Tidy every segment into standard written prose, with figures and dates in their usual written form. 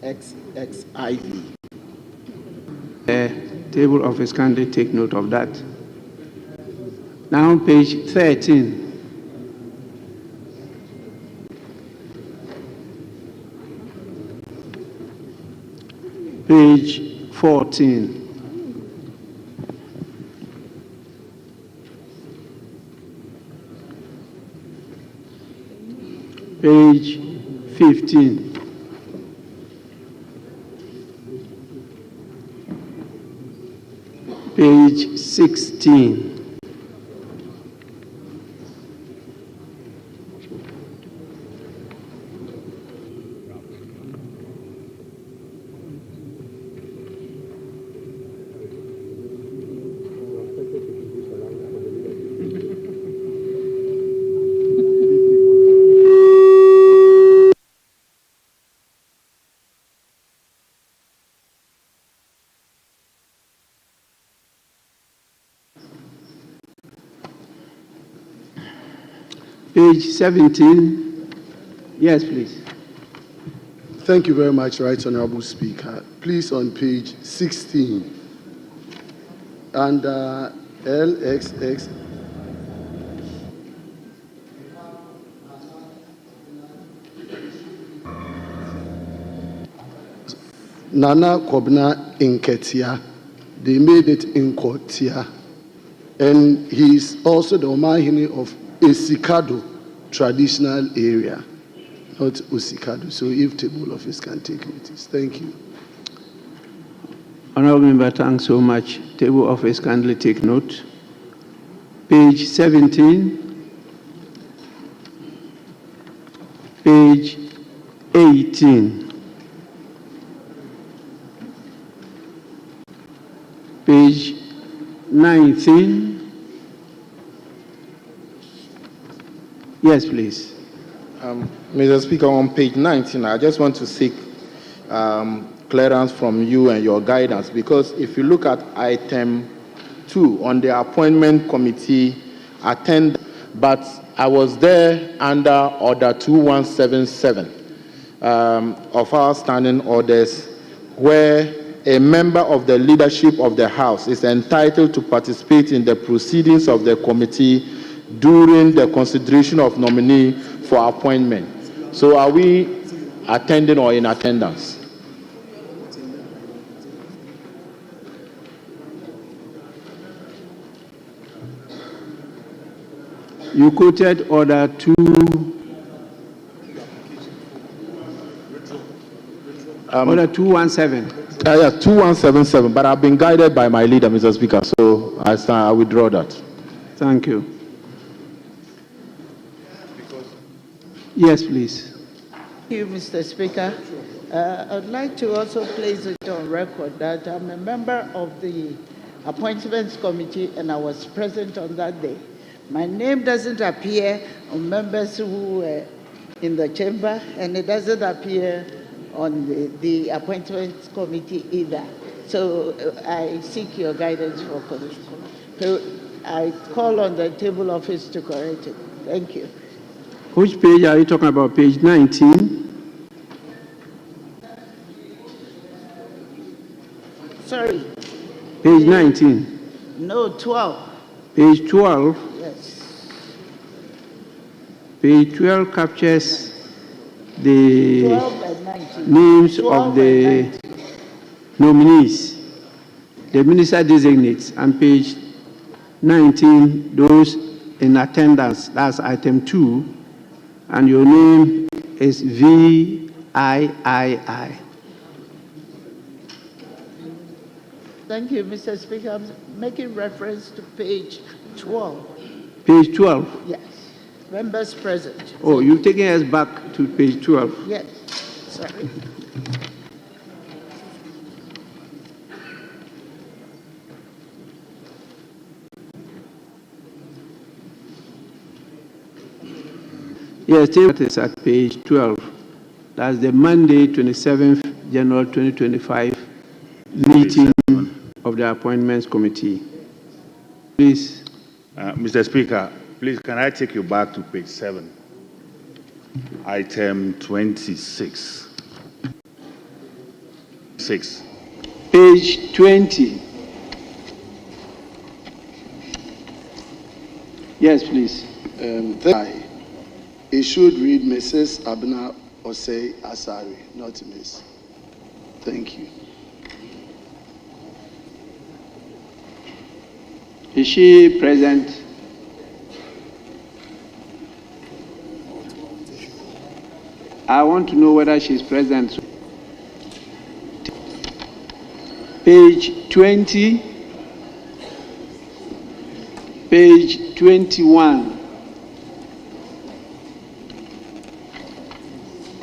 LXXIV. Table of office candidate, take note of that. Now page 13. Page 14. Page 15. Page 16. Page 17. Yes, please. Thank you very much, Right Honorable Speaker. Please, on page 16, under LXX, Nana Kobna Inketia, they made it Inkotia, and he's also the Omahini of Esikado traditional area, not Osikado. So if table office can take notice. Thank you. Honorable Member, thanks so much. Table office kindly take note. Page 17. Page 18. Page 19. Yes, please. Mr. Speaker, on page 19, I just want to seek clearance from you and your guidance, because if you look at item 2 on the appointment committee attend, but I was there under order 2177 of our standing orders, where a member of the leadership of the House is entitled to participate in the proceedings of the committee during the consideration of nominee for appointment. So are we attending or in attendance? You quoted order 2. Order 2117. Yeah, 2177, but I've been guided by my leader, Mr. Speaker, so I withdraw that. Thank you. Yes, please. Thank you, Mr. Speaker. I'd like to also place it on record that I'm a member of the Appointments Committee and I was present on that day. My name doesn't appear on members who were in the chamber, and it doesn't appear on the Appointments Committee either. So I seek your guidance for correction. So I call on the table office to correct it. Thank you. Which page are you talking about? Page 19? Sorry. Page 19? No, 12. Page 12? Yes. Page 12 captures the 12 and 19. names of the nominees, the minister designates, and page 19, those in attendance, that's item 2, and your name is VIII. Thank you, Mr. Speaker. I'm making reference to page 12. Page 12? Yes. Members present. Oh, you're taking us back to page 12. Yes. Sorry. Yes, it is at page 12. That's the Monday, 27th January 2025 meeting of the Appointments Committee. Please. Mr. Speaker, please, can I take you back to page 7, item 26. 26. Page 20. Yes, please. It should read Mrs. Abna Osei Asari, not Miss. Thank you. Is she present? I want to know whether she's present. Page 20, page 21,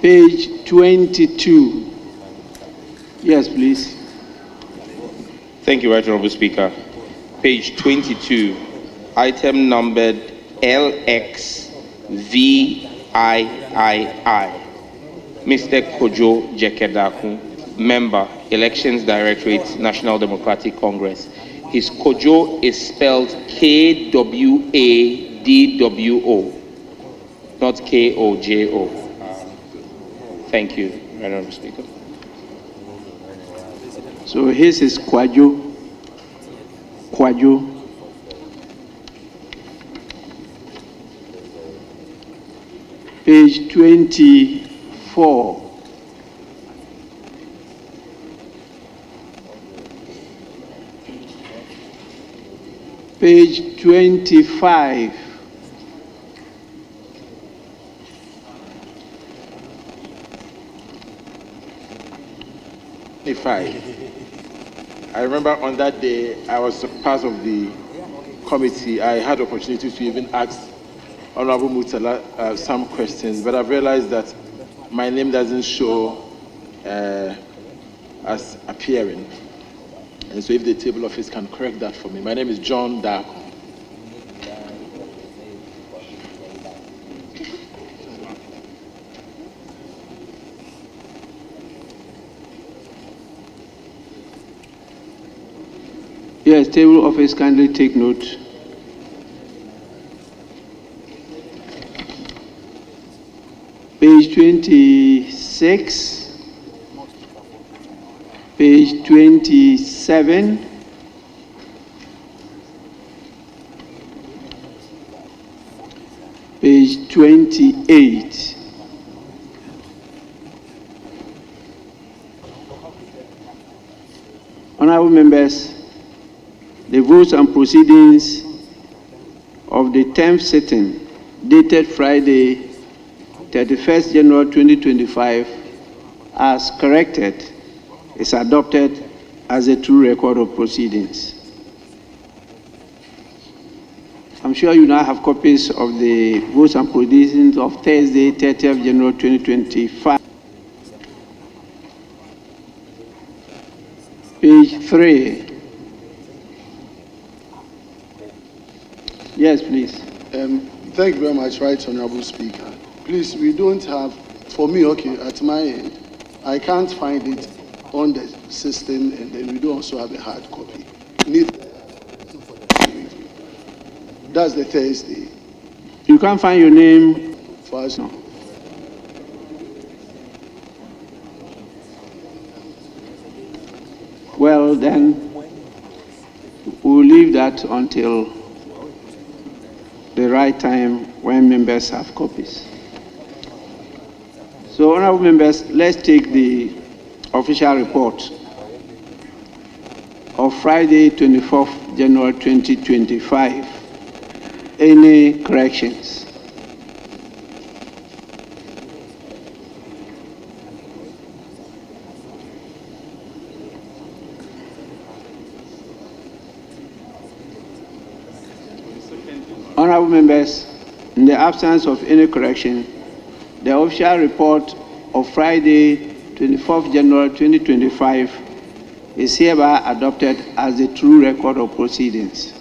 page 22. Yes, please. Thank you, Right Honorable Speaker. Page 22, item numbered LXVIII. Mr. Kojo Jekedaku, Member, Elections Directorate, National Democratic Congress. His Kojo is spelled KWADWO, not KOJO. Thank you, Right Honorable Speaker. So his is Kwajo. Kwajo. Page 24. Page 25. I remember on that day, I was part of the committee. I had opportunity to even ask Honorable Mutala some questions, but I've realized that my name doesn't show as appearing. And so if the table office can correct that for me. My name is John Darko. Yes, table office, kindly take note. Page 26, page 27, page 28. Honorable members, the votes and proceedings of the 10th sitting dated Friday, 31st January 2025, as corrected, is adopted as a true record of proceedings. I'm sure you now have copies of the votes and proceedings of Thursday, 30th January 2025. Page 3. Yes, please. Thank you very much, Right Honorable Speaker. Please, we don't have, for me, okay, at my end, I can't find it on the system, and then we don't also have a hard copy. That's the Thursday. You can't find your name. For us, no. Well, then, we'll leave that until the right time when members have copies. So, honorable members, let's take the official report of Friday, 24th January 2025. Any corrections? Honorable members, in the absence of any correction, the official report of Friday, 24th January 2025 is hereby adopted as the true record of proceedings.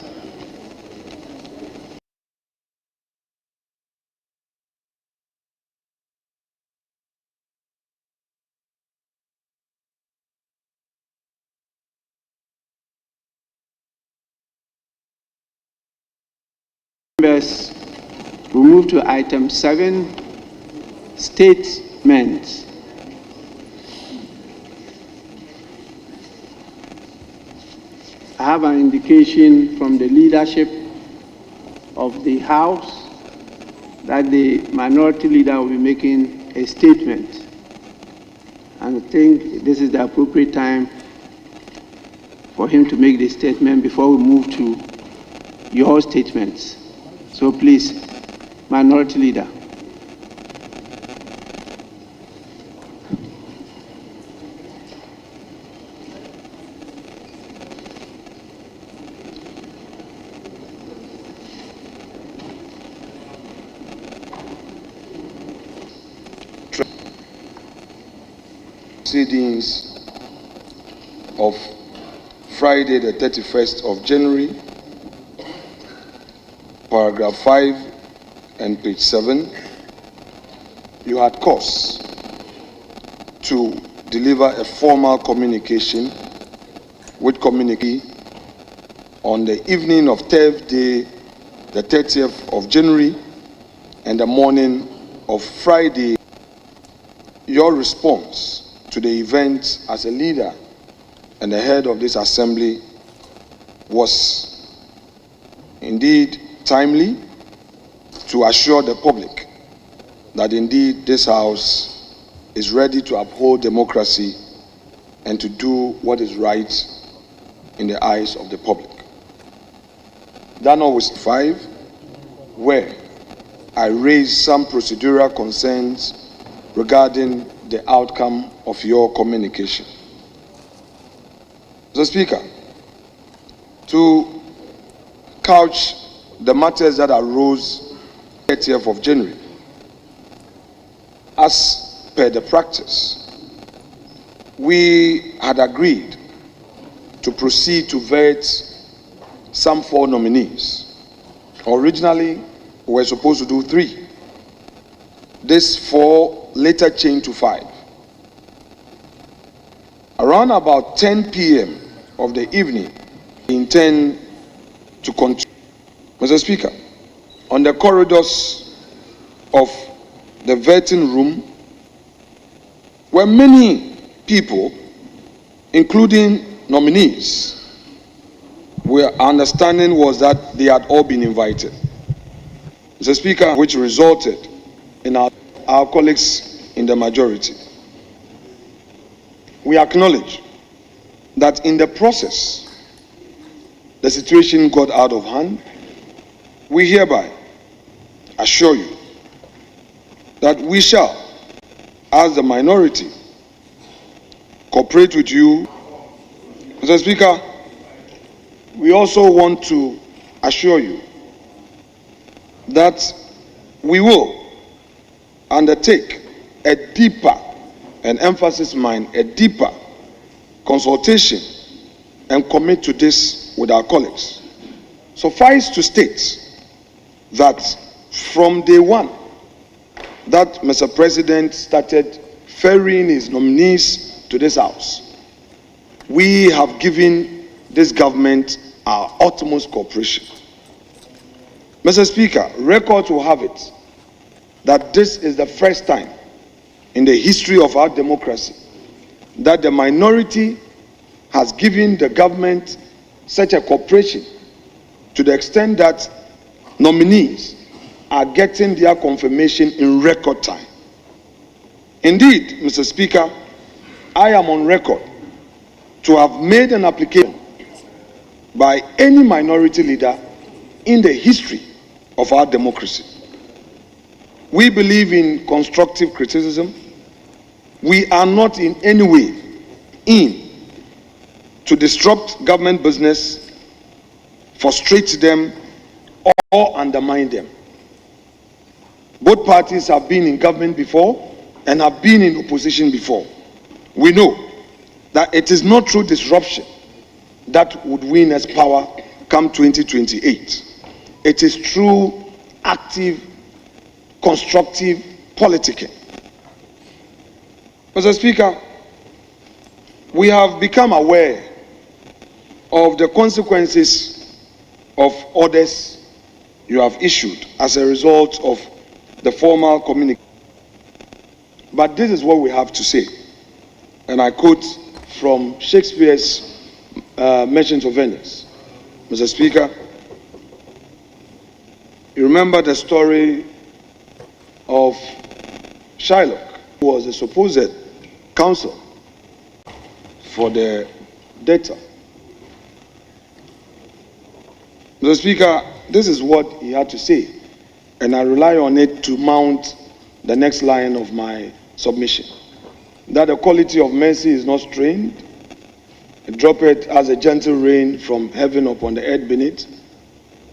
Members, we move to item 7, statements. I have an indication from the leadership of the House that the minority leader will be making a statement. And I think this is the appropriate time for him to make the statement before we move to your statements. So please, minority leader. Proceedings of Friday, the 31st of January, paragraph 5 and page 7, you had cause to deliver a formal communication with communique on the evening of Thursday, the 30th of January, and the morning of Friday. Your response to the event as a leader and the head of this assembly was indeed timely to assure the public that indeed this House is ready to uphold democracy and to do what is right in the eyes of the public. That was 5, where I raised some procedural concerns regarding the outcome of your communication. Mr. Speaker, to couch the matters that arose 30th of January, as per the practice, we had agreed to proceed to vet some 4 nominees. Originally, we were supposed to do 3. This 4 later changed to 5. Around about 10 p.m. of the evening, we intend to continue. Mr. Speaker, on the corridors of the vetting room were many people, including nominees. Our understanding was that they had all been invited. Mr. Speaker, which resulted in our colleagues in the majority. We acknowledge that in the process, the situation got out of hand. We hereby assure you that we shall, as the minority, cooperate with you. Mr. Speaker, we also want to assure you that we will undertake a deeper, and emphasis mine, a deeper consultation and commit to this with our colleagues. Suffice to state that from day one that Mr. President started ferrying his nominees to this House, we have given this government our utmost cooperation. Mr. Speaker, record will have it that this is the first time in the history of our democracy that the minority has given the government such a cooperation to the extent that nominees are getting their confirmation in record time. Indeed, Mr. Speaker, I am on record to have made an application by any minority leader in the history of our democracy. We believe in constructive criticism. We are not in any way in to disrupt government business, frustrate them, or undermine them. Both parties have been in government before and have been in opposition before. We know that it is not through disruption that would win us power come 2028. It is through active, constructive politicking. Mr. Speaker, we have become aware of the consequences of orders you have issued as a result of the formal communication. But this is what we have to say. And I quote from Shakespeare's mentions of Venice. Mr. Speaker, you remember the story of Shylock, who was the supposed counsel for the debtor. Mr. Speaker, this is what he had to say, and I rely on it to mount the next line of my submission. That the quality of mercy is not strained, it droppeth as a gentle rain from heaven upon the earth beneath.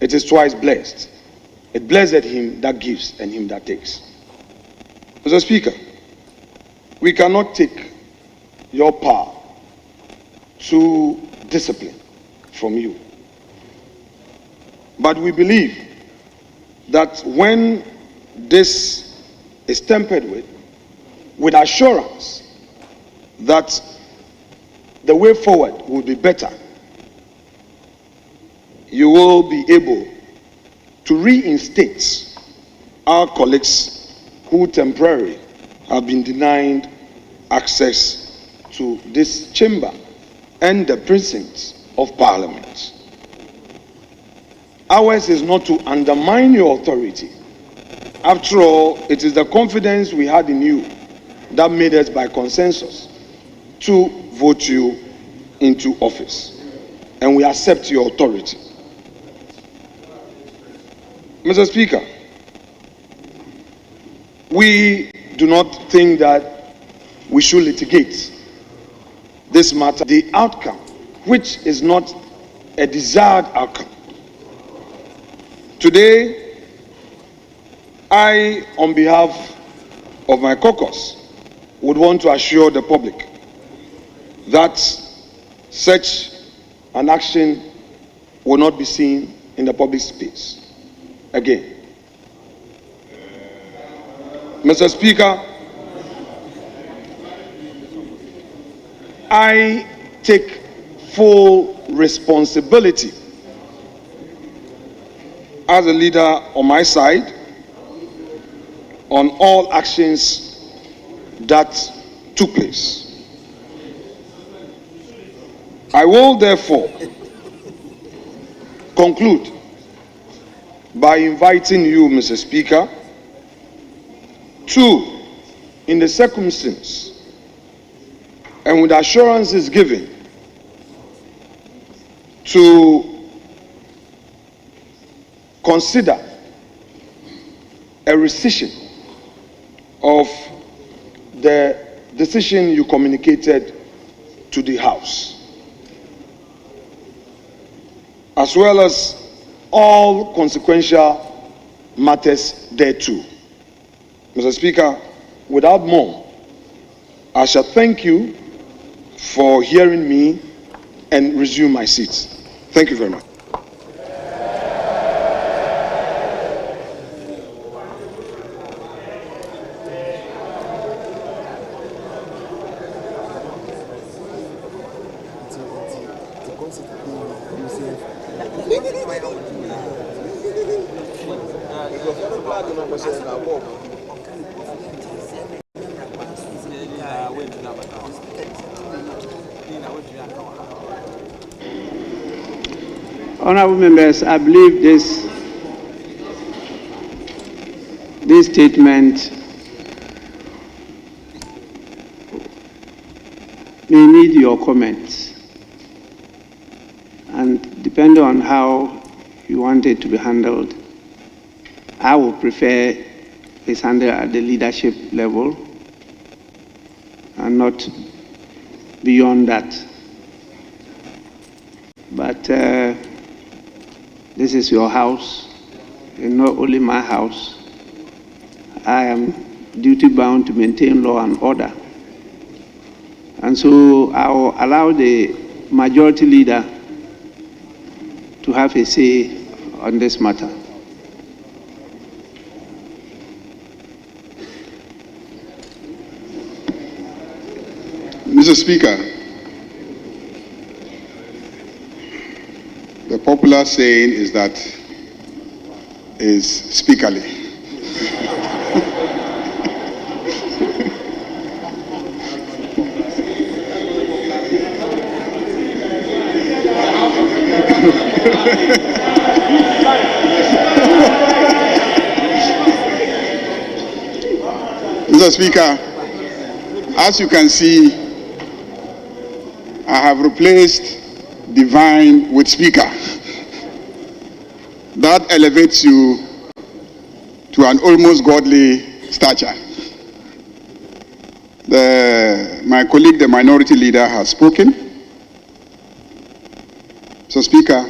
It is twice blessed. It blesseth him that gives and him that takes. Mr. Speaker, we cannot take your power to discipline from you. But we believe that when this is tempered with assurance that the way forward will be better, you will be able to reinstate our colleagues who temporarily have been denied access to this chamber and the precincts of Parliament. Ours is not to undermine your authority. After all, it is the confidence we had in you that made us by consensus to vote you into office. And we accept your authority. Mr. Speaker, we do not think that we should litigate this matter, the outcome, which is not a desired outcome. Today, I, on behalf of my caucus, would want to assure the public that such an action will not be seen in the public space again. Mr. Speaker, I take full responsibility as a leader on my side on all actions that took place. I will therefore conclude by inviting you, Mr. Speaker, to, in the circumstance and with assurances given, to consider a rescission of the decision you communicated to the House, as well as all consequential matters thereto. Mr. Speaker, without more, I shall thank you for hearing me and resume my seat. Thank you very much. Honorable members, I believe this statement may need your comments, and depending on how you want it to be handled, I would prefer it's handled at the leadership level and not beyond that. But this is your house, and not only my house. I am duty-bound to maintain law and order. And so I will allow the majority leader to have a say on this matter. Mr. Speaker, the popular saying is that is speakerly. Mr. Speaker, as you can see, I have replaced divine with speaker. That elevates you to an almost godly stature. My colleague, the minority leader, has spoken. So, Speaker,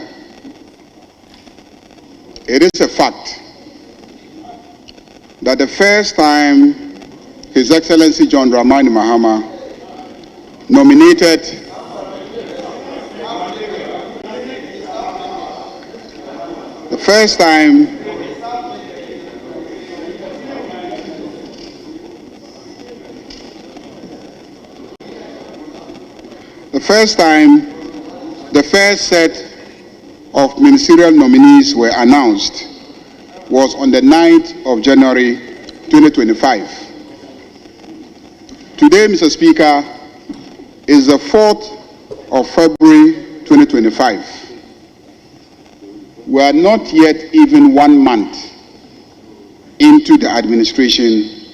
it is a fact that the first time His Excellency John Dramani Mahama nominated the first time the first set of ministerial nominees were announced was on the 9th of January 2025. Today, Mr. Speaker, is the 4th of February 2025. We are not yet even 1 month into the administration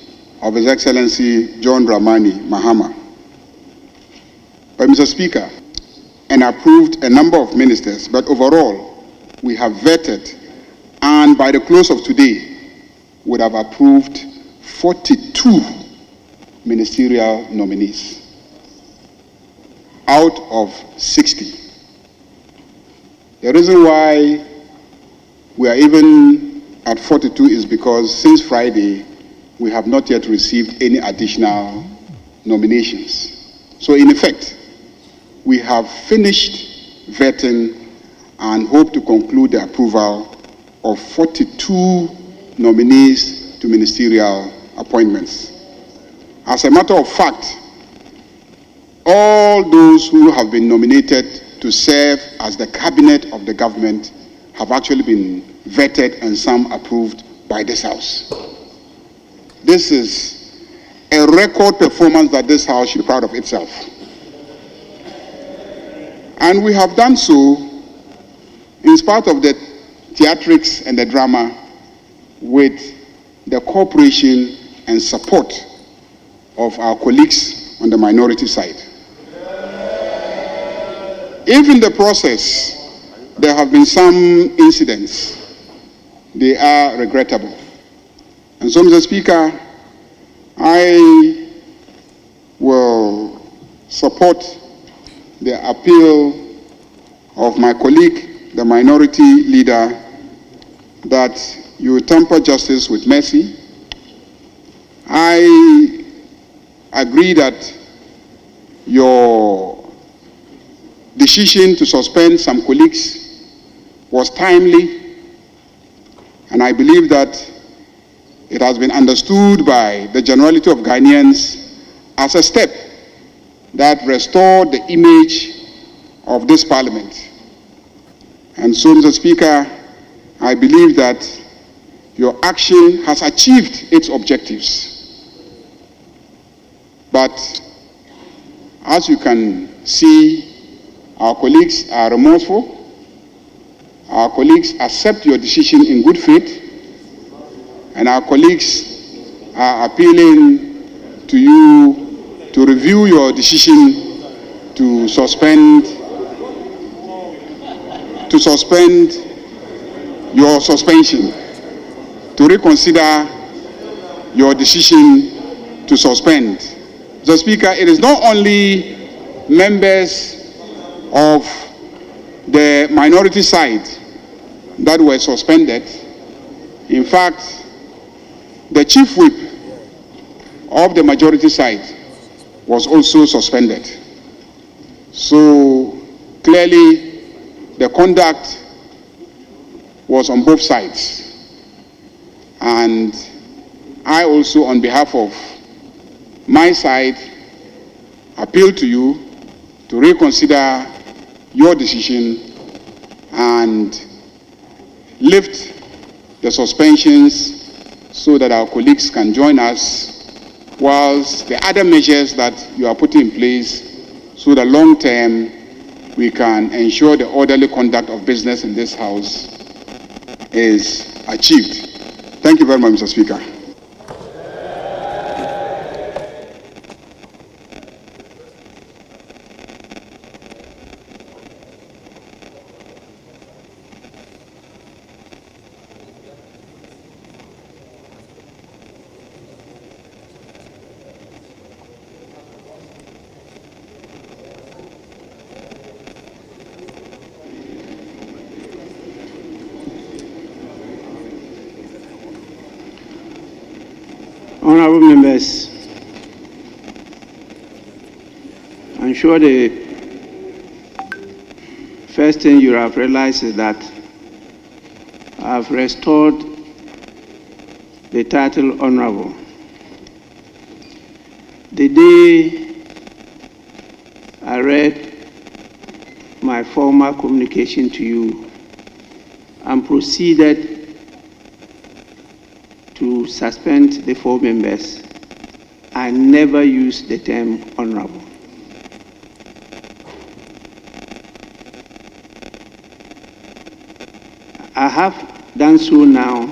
of His Excellency John Dramani Mahama. But, Mr. Speaker, and approved a number of ministers, but overall, we have vetted and by the close of today, would have approved 42 ministerial nominees out of 60. The reason why we are even at 42 is because since Friday, we have not yet received any additional nominations. So in effect, we have finished vetting and hope to conclude the approval of 42 nominees to ministerial appointments. As a matter of fact, all those who have been nominated to serve as the cabinet of the government have actually been vetted and some approved by this House. This is a record performance that this House should be proud of itself. And we have done so in spite of the theatrics and the drama with the cooperation and support of our colleagues on the minority side. If in the process there have been some incidents, they are regrettable. And so, Mr. Speaker, I will support the appeal of my colleague, the minority leader, that you temper justice with mercy. I agree that your decision to suspend some colleagues was timely, and I believe that it has been understood by the generality of Ghanaians as a step that restored the image of this parliament. And so, Mr. Speaker, I believe that your action has achieved its objectives. But as you can see, our colleagues are remorseful. Our colleagues accept your decision in good faith. And our colleagues are appealing to you to review your decision to suspend your suspension, to reconsider your decision to suspend. Mr. Speaker, it is not only members of the minority side that were suspended. In fact, the chief whip of the majority side was also suspended. So clearly, the conduct was on both sides. And I also, on behalf of my side, appeal to you to reconsider your decision and lift the suspensions so that our colleagues can join us, whilst the other measures that you are putting in place so that long term we can ensure the orderly conduct of business in this House is achieved. Thank you very much, Mr. Speaker. Honorable members, I'm sure the first thing you have realized is that I've restored the title Honorable. The day I read my former communication to you and proceeded to suspend the 4 members, I never used the term honorable. I have done so now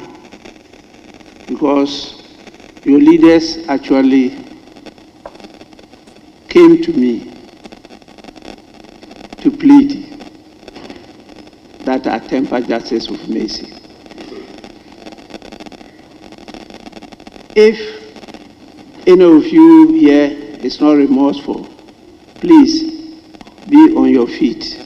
because your leaders actually came to me to plead that I temper justice with mercy. If any of you here is not remorseful, please be on your feet.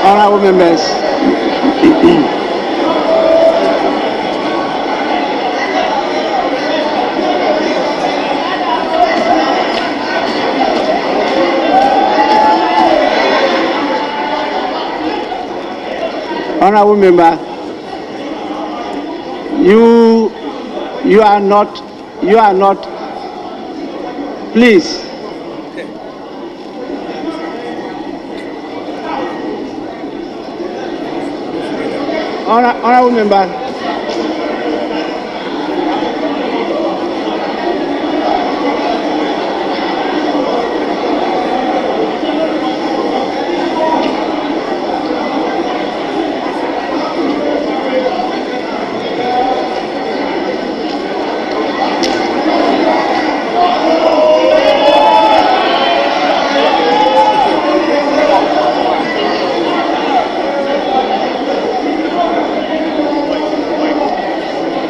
Honorable members, honorable member, you are not, please. Honorable member.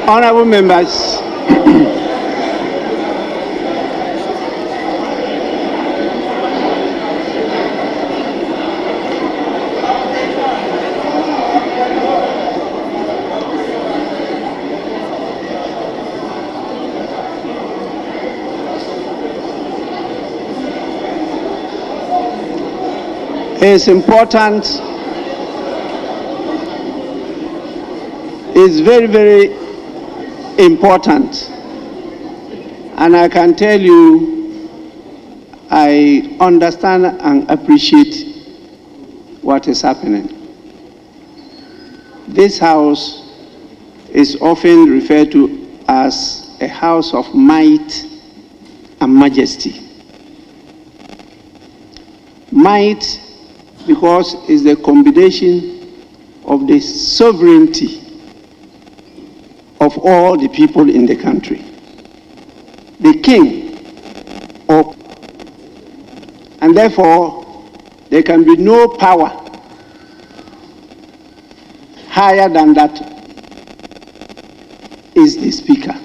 Honorable members, it's important, it's very, very important, and I can tell you I understand and appreciate what is happening. This house is often referred to as a house of might and majesty. Might because it's the combination of the sovereignty of all the people in the country. The king, and therefore there can be no power higher than that is the speaker.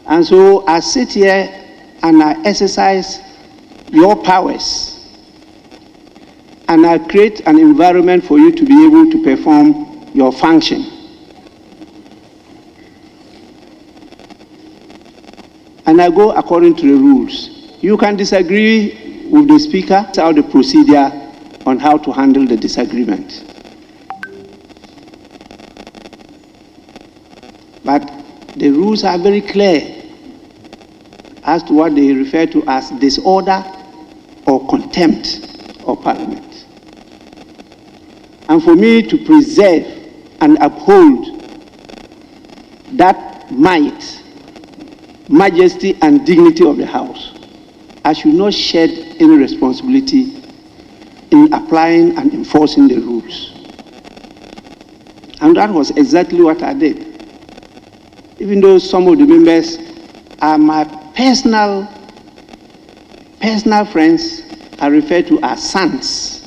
And so I sit here and I exercise your powers, and I create an environment for you to be able to perform your function. And I go according to the rules. You can disagree with the speaker, that's how the procedure on how to handle the disagreement. But the rules are very clear as to what they refer to as disorder or contempt of Parliament. and for me to preserve and uphold that might, majesty, and dignity of the House, I should not shed any responsibility in applying and enforcing the rules. And that was exactly what I did. Even though some of the members are my personal friends, I refer to as sons.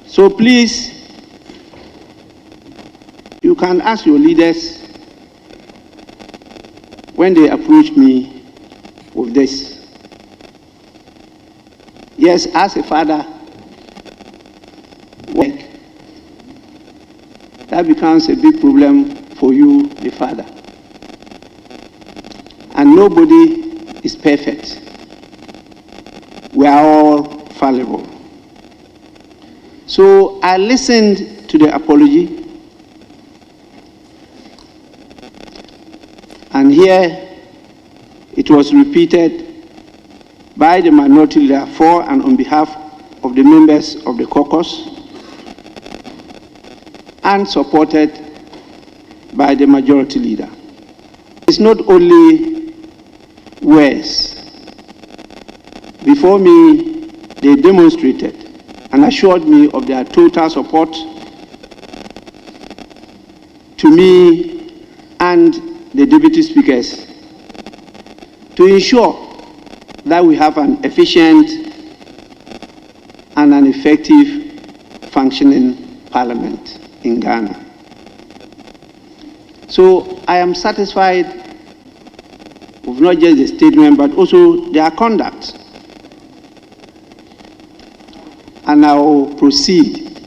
So please, you can ask your leaders when they approach me with this. Yes, as a father, work. That becomes a big problem for you, the father. And nobody is perfect. We are all fallible. So I listened to the apology, and here it was repeated by the minority leader for and on behalf of the members of the caucus, and supported by the majority leader. It's not only words. Before me, they demonstrated and assured me of their total support to me and the deputy speakers to ensure that we have an efficient and an effective functioning parliament in Ghana. So I am satisfied with not just the statement, but also their conduct. And I will proceed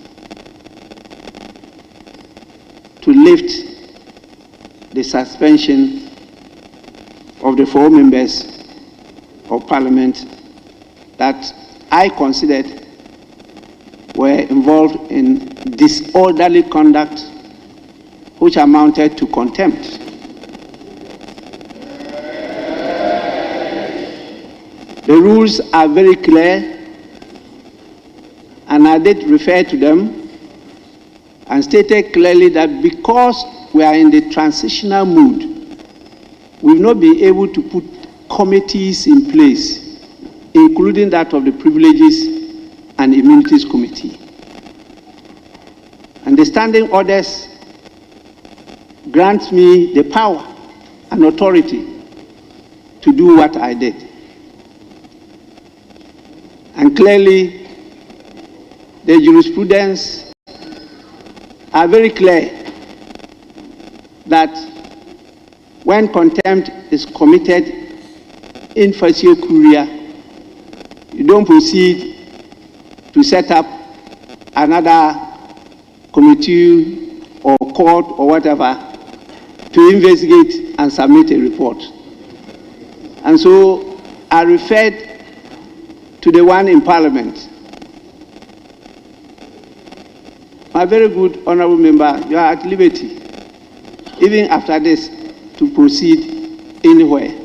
to lift the suspension of the 4 members of Parliament that I considered were involved in disorderly conduct, which amounted to contempt. The rules are very clear, and I did refer to them and stated clearly that because we are in the transitional mood, we will not be able to put committees in place, including that of the Privileges and Immunities Committee. And the standing orders grants me the power and authority to do what I did. And clearly, the jurisprudence are very clear that when contempt is committed in facie curia, you don't proceed to set up another committee or court or whatever to investigate and submit a report. And so I referred to the one in Parliament. My very good honorable member, you are at liberty, even after this, to proceed anywhere.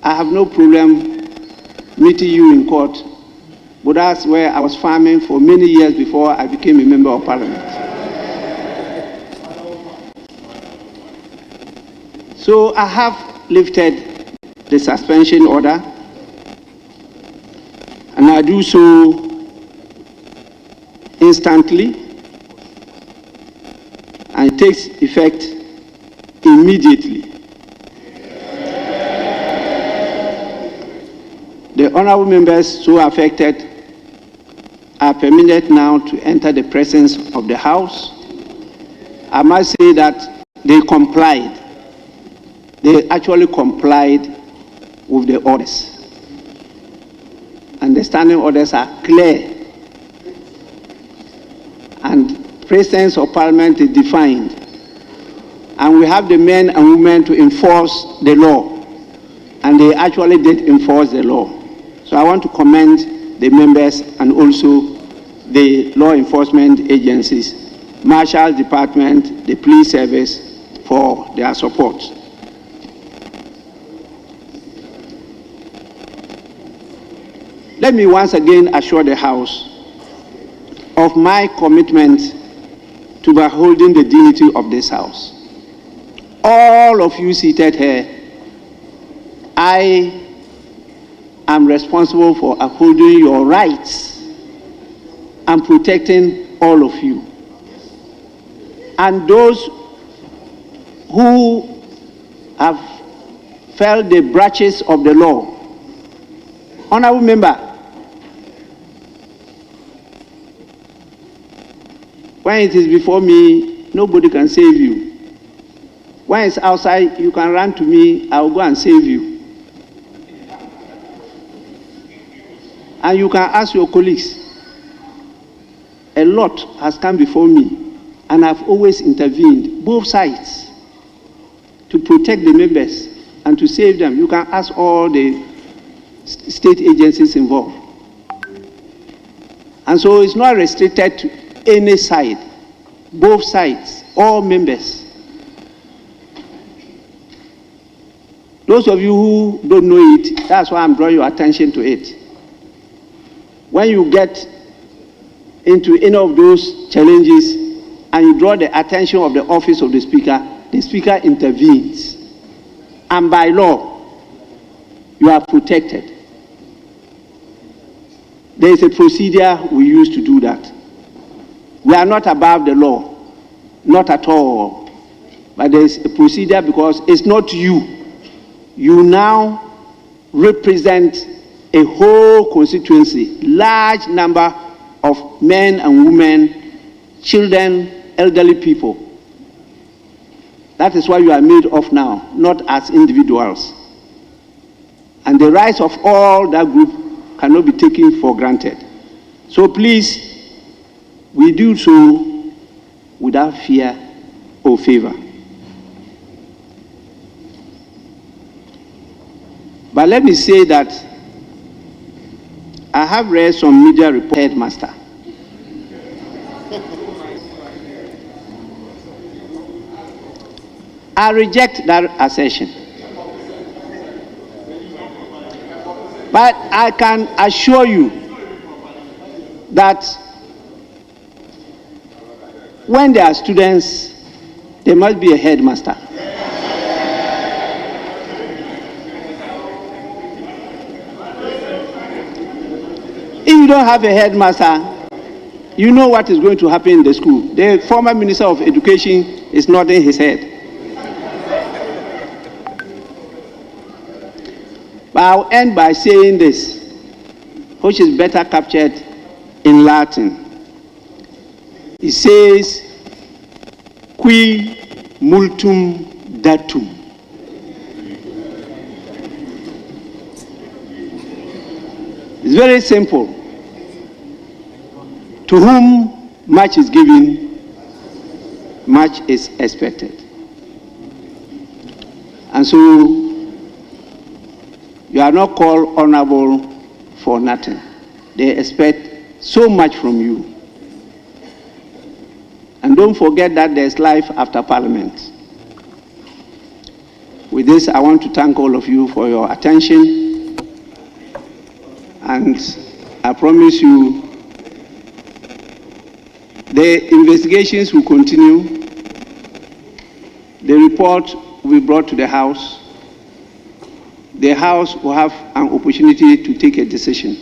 I have no problem meeting you in court, but that's where I was farming for many years before I became a member of Parliament. So I have lifted the suspension order, and I do so instantly, and it takes effect immediately. The honorable members so affected are permitted now to enter the presence of the House. I must say that they complied. They actually complied with the orders. And the standing orders are clear. And presence of Parliament is defined. And we have the men and women to enforce the law. And they actually did enforce the law. So I want to commend the members and also the law enforcement agencies, Marshal's Department, the police service, for their support. Let me once again assure the House of my commitment to upholding the dignity of this House. All of you seated here, I am responsible for upholding your rights and protecting all of you. And those who have felt the branches of the law, honorable member, when it is before me, nobody can save you. When it's outside, you can run to me, I will go and save you. And you can ask your colleagues. A lot has come before me, and I've always intervened, both sides, to protect the members and to save them. You can ask all the state agencies involved. And so it's not restricted to any side, both sides, all members. Those of you who don't know it, that's why I'm drawing your attention to it. When you get into any of those challenges and you draw the attention of the office of the Speaker intervenes. And by law, you are protected. There is a procedure we use to do that. We are not above the law, not at all. But there is a procedure because it's not you. You now represent a whole constituency, large number of men and women, children, elderly people. That is why you are made of now, not as individuals. And the rights of all that group cannot be taken for granted. So please, we do so without fear or favor. But let me say that I have read some media report, headmaster. I reject that assertion. But I can assure you that when there are students, there must be a headmaster. If you don't have a headmaster, you know what is going to happen in the school. The former Minister of Education is nodding his head. But I'll end by saying this, which is better captured in Latin. It says, qui multum datum. It's very simple. To whom much is given, much is expected. And so, you are not called honorable for nothing. They expect so much from you. And don't forget that there's life after Parliament. With this, I want to thank all of you for your attention. And I promise you, the investigations will continue. The report will be brought to the House. The House will have an opportunity to take a decision.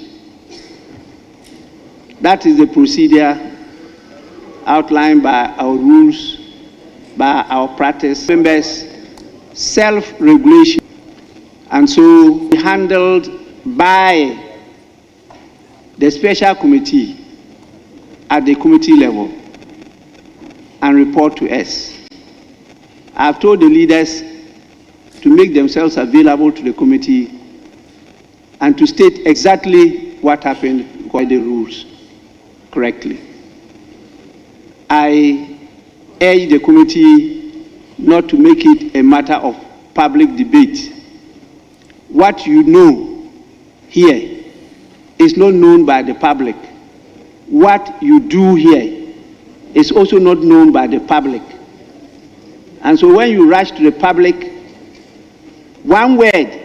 That is the procedure outlined by our rules, by our practice. Members, self-regulation, and so handled by the special committee at the committee level and report to us. I've told the leaders to make themselves available to the committee and to state exactly what happened by the rules correctly. I urge the committee not to make it a matter of public debate. What you know here is not known by the public. What you do here is also not known by the public. And so when you rush to the public, one word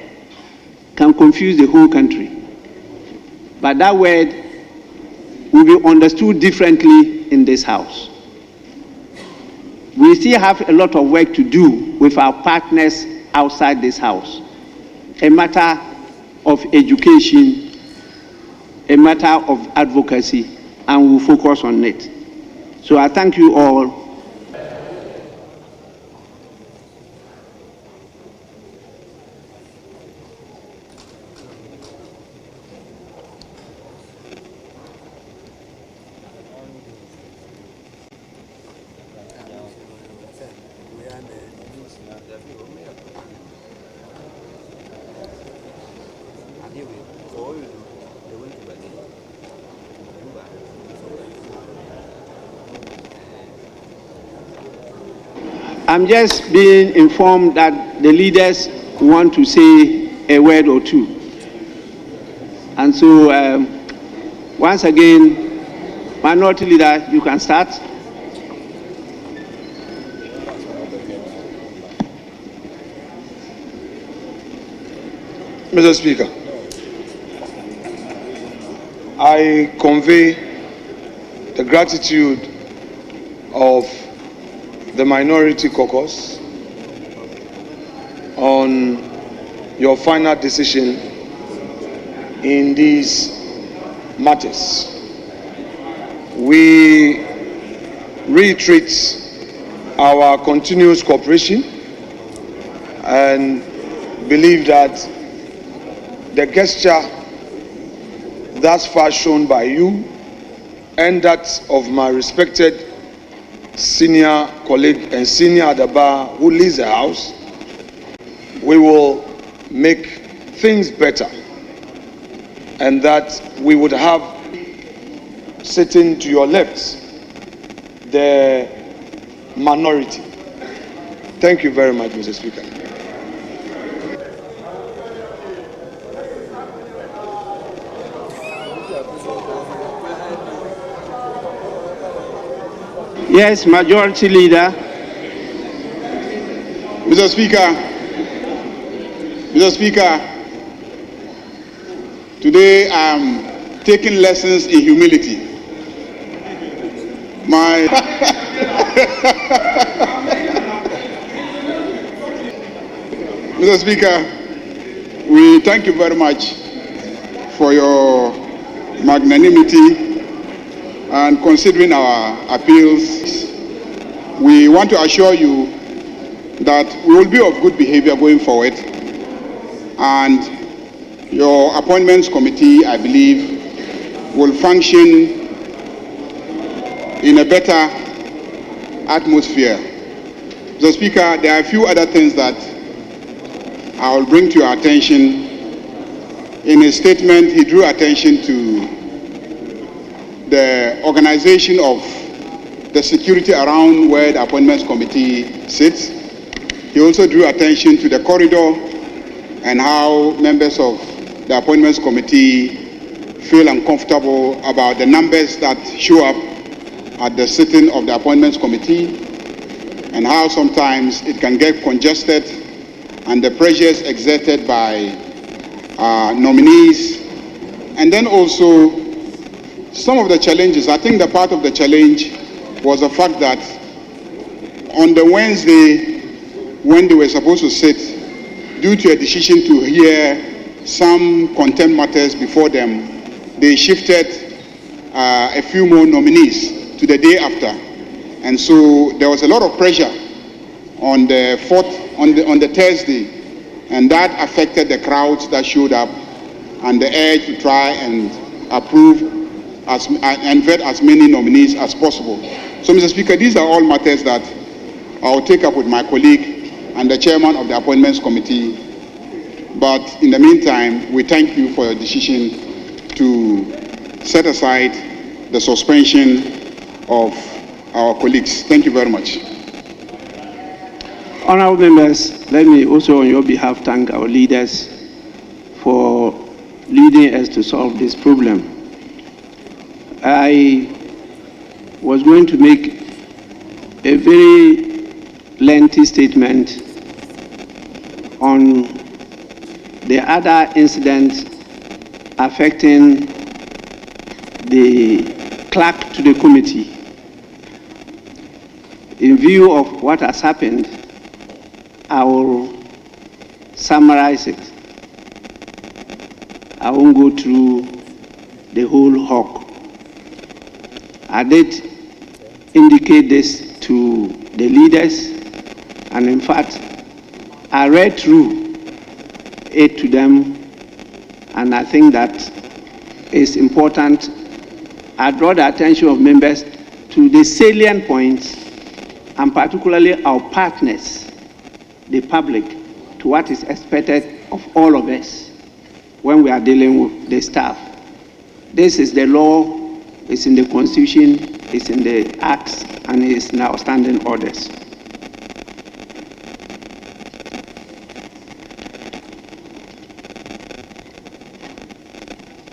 can confuse the whole country. but that word will be understood differently in this House. We still have a lot of work to do with our partners outside this House. A matter of education, a matter of advocacy, and we'll focus on it. So I thank you all. I'm just being informed that the leaders want to say a word or two. And so, once again, Minority Leader, you can start. Mr. Speaker, I convey the gratitude of the Minority Caucus on your final decision in these matters. We reiterate our continuous cooperation and believe that the gesture thus far shown by you and that of my respected senior colleague and senior at the bar who leads the House, we will make things better, and that we would have sitting to your left the minority. Thank you very much, Mr. Speaker. Yes, Majority Leader. Mr. Speaker, today I'm taking lessons in humility. Mr. Speaker, we thank you very much for your magnanimity and considering our appeals. We want to assure you that we will be of good behavior going forward, and your appointments committee, I believe, will function in a better atmosphere. Mr. Speaker, there are a few other things that I will bring to your attention. In his statement, he drew attention to the organization of the security around where the appointments committee sits. He also drew attention to the corridor and how members of the appointments committee feel uncomfortable about the numbers that show up at the sitting of the appointments committee, and how sometimes it can get congested and the pressures exerted by nominees. And then also some of the challenges. I think the part of the challenge was the fact that on the Wednesday, when they were supposed to sit, due to a decision to hear some contempt matters before them, they shifted a few more nominees to the day after. And so there was a lot of pressure on the Thursday, and that affected the crowds that showed up and the urge to try and approve and vet as many nominees as possible. So, Mr. Speaker, these are all matters that I will take up with my colleague and the chairman of the appointments committee. But in the meantime, we thank you for your decision to set aside the suspension of our colleagues. Thank you very much. Honorable members, let me also on your behalf thank our leaders for leading us to solve this problem. I was going to make a very lengthy statement on the other incident affecting the clerk to the committee. In view of what has happened, I will summarize it. I won't go through the whole hawk. I did indicate this to the leaders, and in fact, I read through it to them, and I think that it's important. I draw the attention of members to the salient points, and particularly our partners, the public, to what is expected of all of us when we are dealing with the staff. This is the law, it's in the Constitution, it's in the Acts, and it's in our standing orders.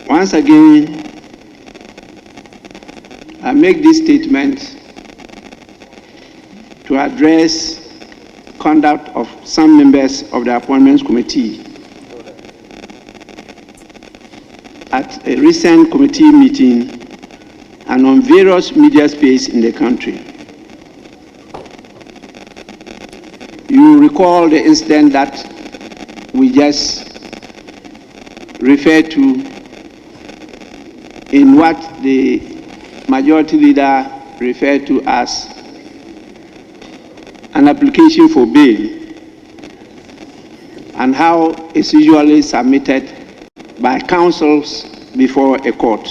Once again, I make this statement to address conduct of some members of the Appointments Committee at a recent committee meeting and on various media space in the country. You recall the incident that we just referred to in what the majority leader referred to as an application for bail, and how it's usually submitted by counsels before a court.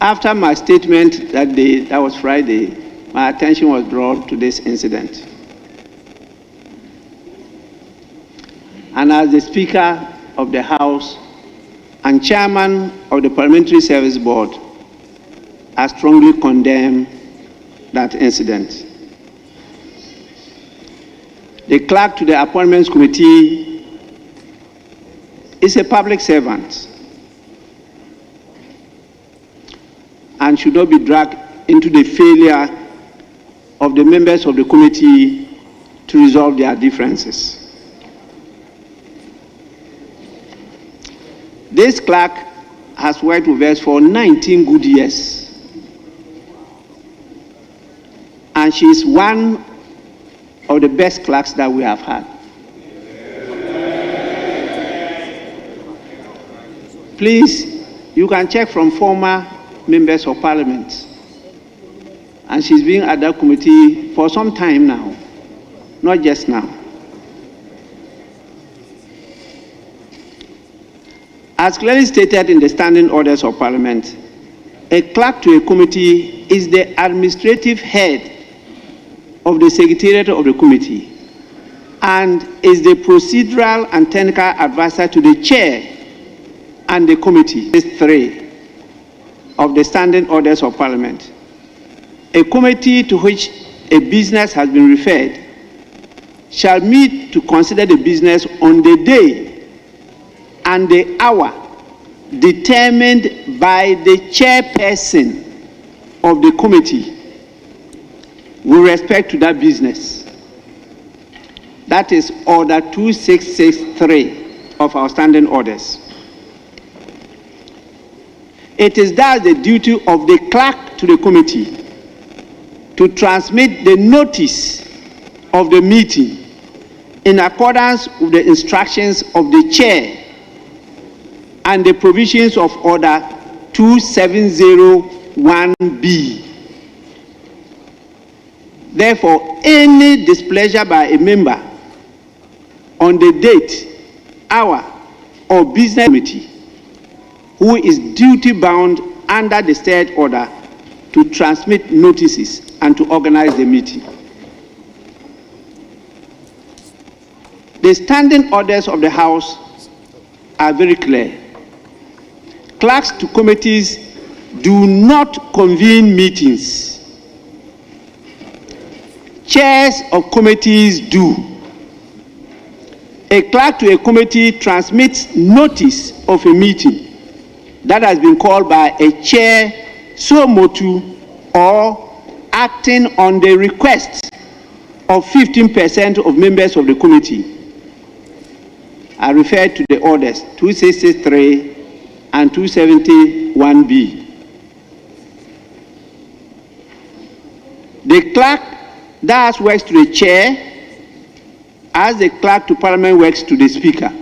After my statement that day, that was Friday, my attention was brought to this incident. And as the Speaker of the House and Chairman of the Parliamentary Service Board, I strongly condemn that incident. The clerk to the Appointments Committee is a public servant and should not be dragged into the failure of the members of the committee to resolve their differences. This clerk has worked with us for 19 good years, and she is one of the best clerks that we have had. Please, you can check from former members of parliament, and she's been at that committee for some time now, not just now. As clearly stated in the standing orders of Parliament, a clerk to a committee is the administrative head of the Secretariat of the committee and is the procedural and technical advisor to the chair and the committee. These three of the standing orders of Parliament. A committee to which a business has been referred shall meet to consider the business on the day and the hour determined by the chairperson of the committee with respect to that business. That is Order 2663 of our standing orders. It is thus the duty of the clerk to the committee to transmit the notice of the meeting in accordance with the instructions of the chair and the provisions of Order 2701B. Therefore, any displeasure by a member on the date, hour, or business committee who is duty-bound under the said order to transmit notices and to organize the meeting. The standing orders of the House are very clear. Clerks to committees do not convene meetings. Chairs of committees do. A clerk to a committee transmits notice of a meeting that has been called by a chair so motu or acting on the request of 15% of members of the committee. I refer to the orders 2663 and 271B. The clerk thus works to the chair as the clerk to Parliament works to the Speaker.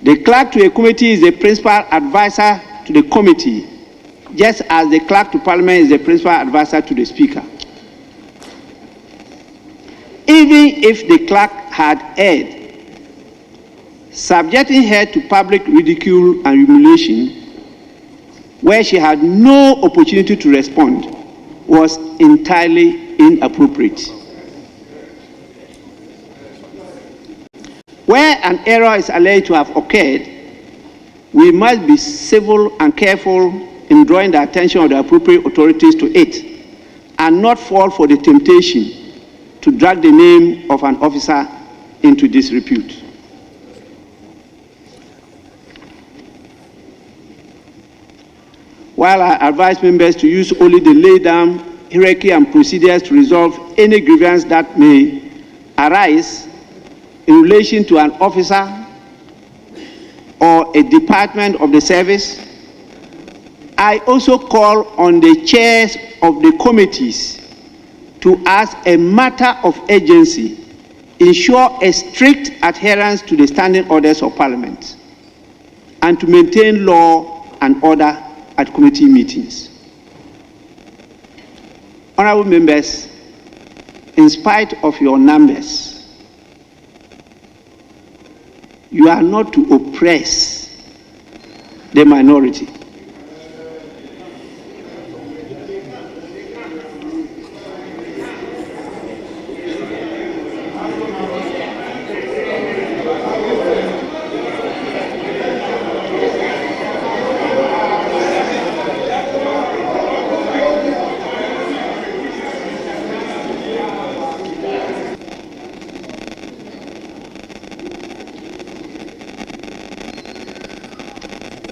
The clerk to a committee is the principal advisor to the committee, just as the clerk to Parliament is the principal advisor to the Speaker. Even if the clerk had erred, subjecting her to public ridicule and humiliation, where she had no opportunity to respond, was entirely inappropriate. Where an error is alleged to have occurred, we must be civil and careful in drawing the attention of the appropriate authorities to it, and not fall for the temptation to drag the name of an officer into disrepute. While I advise members to use only the laid down hierarchy and procedures to resolve any grievance that may arise in relation to an officer or a department of the service, I also call on the chairs of the committees to, as a matter of urgency, ensure a strict adherence to the standing orders of Parliament and to maintain law and order at committee meetings. Honorable members, in spite of your numbers, you are not to oppress the minority.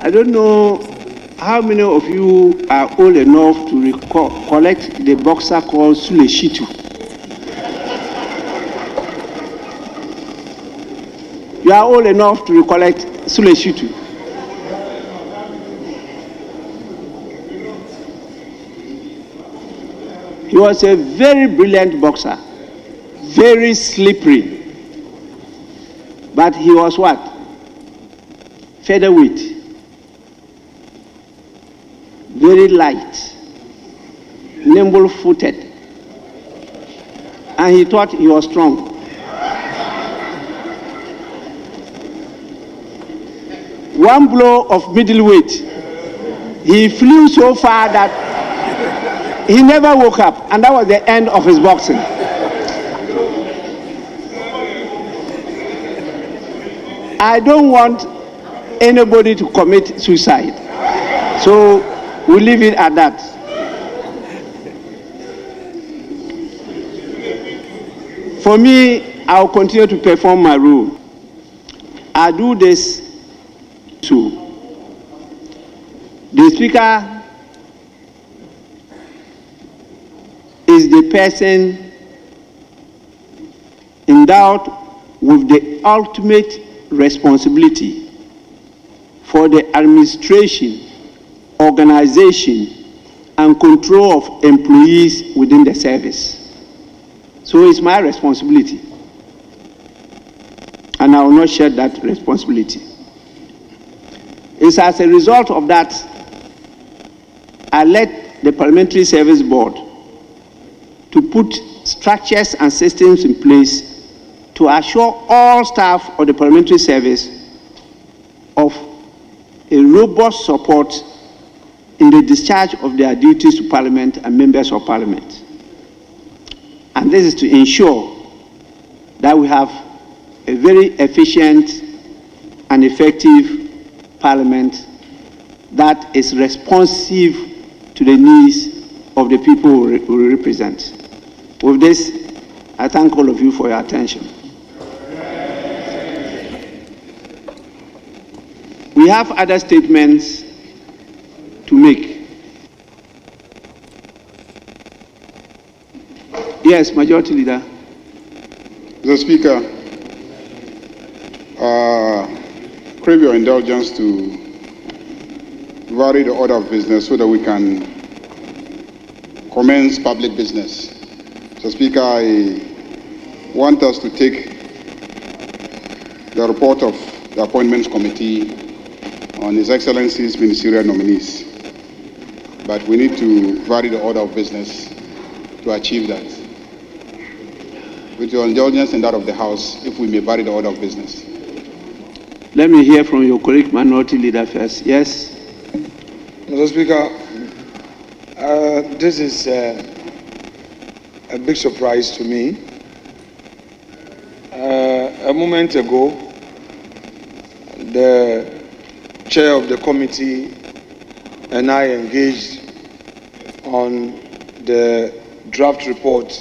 I don't know how many of you are old enough to recollect the boxer called Sule Shitu. You are old enough to recollect Sule Shitu. He was a very brilliant boxer, very slippery, but he was what? Featherweight. Very light, nimble-footed, and he thought he was strong. One blow of middleweight, he flew so far that he never woke up, and that was the end of his boxing. I don't want anybody to commit suicide, so we leave it at that. For me, I'll continue to perform my role. I do this so the Speaker is the person endowed with the ultimate responsibility for the administration, organization, and control of employees within the service. So it's my responsibility, and I will not share that responsibility. It's as a result of that, I led the Parliamentary Service Board to put structures and systems in place to assure all staff of the Parliamentary Service of a robust support in the discharge of their duties to Parliament and members of Parliament. And this is to ensure that we have a very efficient and effective Parliament that is responsive to the needs of the people we represent. With this, I thank all of you for your attention. We have other statements to make. Yes, Majority Leader. Mr. Speaker, crave your indulgence to vary the order of business so that we can commence public business. So, Speaker, I want us to take the report of the Appointments Committee on His Excellency's ministerial nominees. But we need to vary the order of business to achieve that. With your indulgence and that of the House, if we may vary the order of business. Let me hear from your colleague minority leader first. Yes. Mr. Speaker, this is a big surprise to me. A moment ago, the chair of the committee and I engaged on the draft report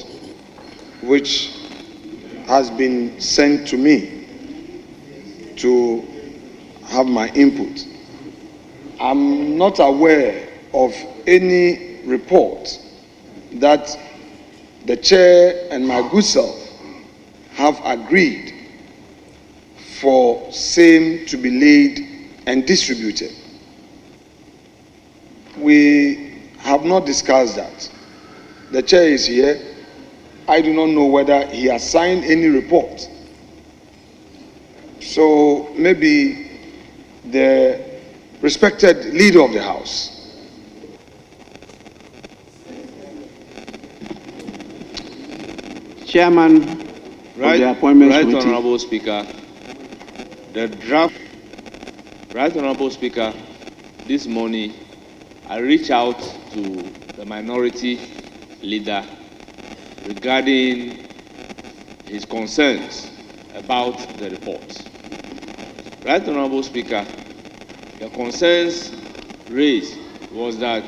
which has been sent to me to have my input. I'm not aware of any report that the chair and my good self have agreed for same to be laid and distributed. We have not discussed that. The chair is here. I do not know whether he has signed any report. So maybe the respected leader of the House. Chairman of the Appointments Committee. Right Honorable Speaker, the draft. Right Honorable Speaker, this morning I reached out to the minority leader regarding his concerns about the report. Right Honorable Speaker, the concerns raised was that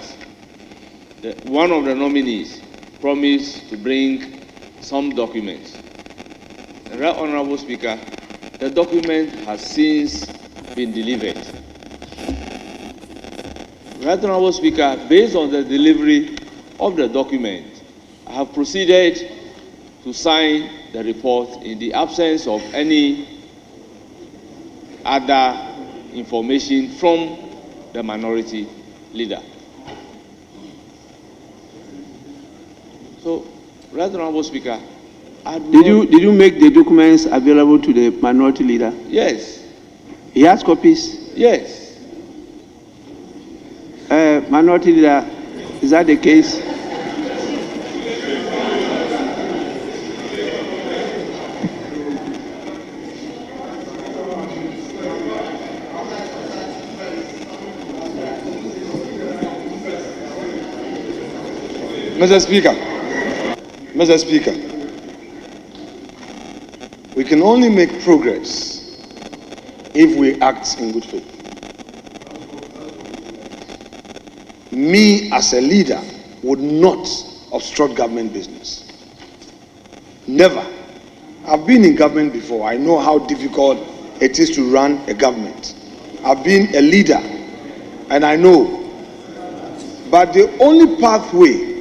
one of the nominees promised to bring some documents. Right Honorable Speaker, the document has since been delivered. Right Honorable Speaker, based on the delivery of the document, I have proceeded to sign the report in the absence of any other information from the minority leader. So, Right Honorable Speaker, did you make the documents available to the minority leader? Yes. He has copies? Yes. Minority leader, is that the case? Mr. Speaker, we can only make progress if we act in good faith. Me as a leader would not obstruct government business. Never. I've been in government before. I know how difficult it is to run a government. I've been a leader and I know. But the only pathway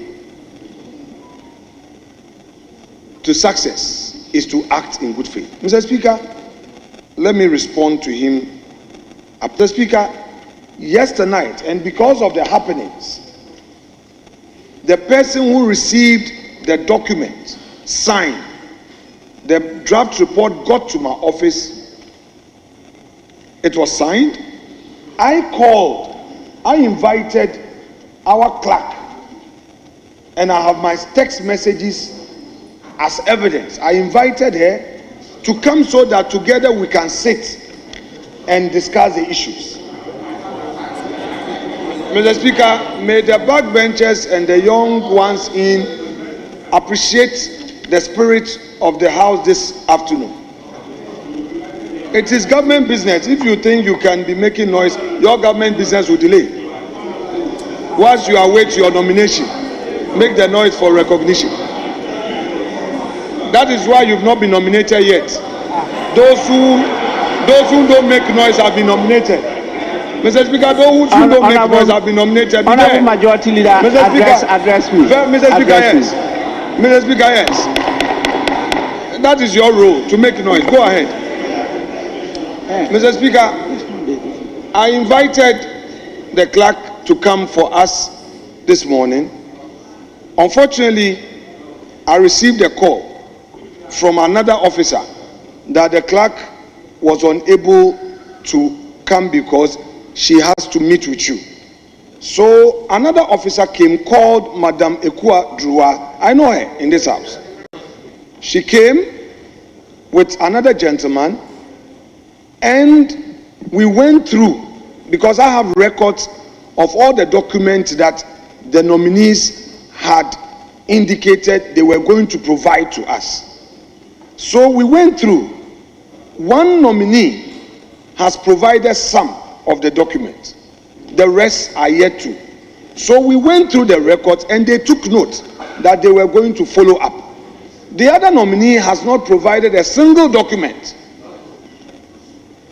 to success is to act in good faith. Mr. Speaker, let me respond to him. Mr. Speaker, yesterday, and because of the happenings, the person who received the document, signed, the draft report got to my office, it was signed. I called, I invited our clerk, and I have my text messages as evidence. I invited her to come so that together we can sit and discuss the issues. Mr. Speaker, may the backbenchers and the young ones in appreciate the spirit of the House this afternoon. It is government business. If you think you can be making noise, your government business will delay. Whilst you await your nomination, make the noise for recognition. That is why you've not been nominated yet. Those who don't make noise have been nominated. Mr. Speaker, those who don't make noise have been nominated. Honorable Majority Leader, address me. Mr. Speaker, yes. Mr. Speaker, yes. That is your role, to make noise. Go ahead. Mr. Speaker, I invited the clerk to come for us this morning. Unfortunately, I received a call from another officer that the clerk was unable to come because she has to meet with you. So another officer came, called Madam Ekua Drua. I know her in this house. She came with another gentleman and we went through, because I have records of all the documents that the nominees had indicated they were going to provide to us. So we went through. One nominee has provided some of the documents. The rest are yet to. So we went through the records and they took note that they were going to follow up. The other nominee has not provided a single document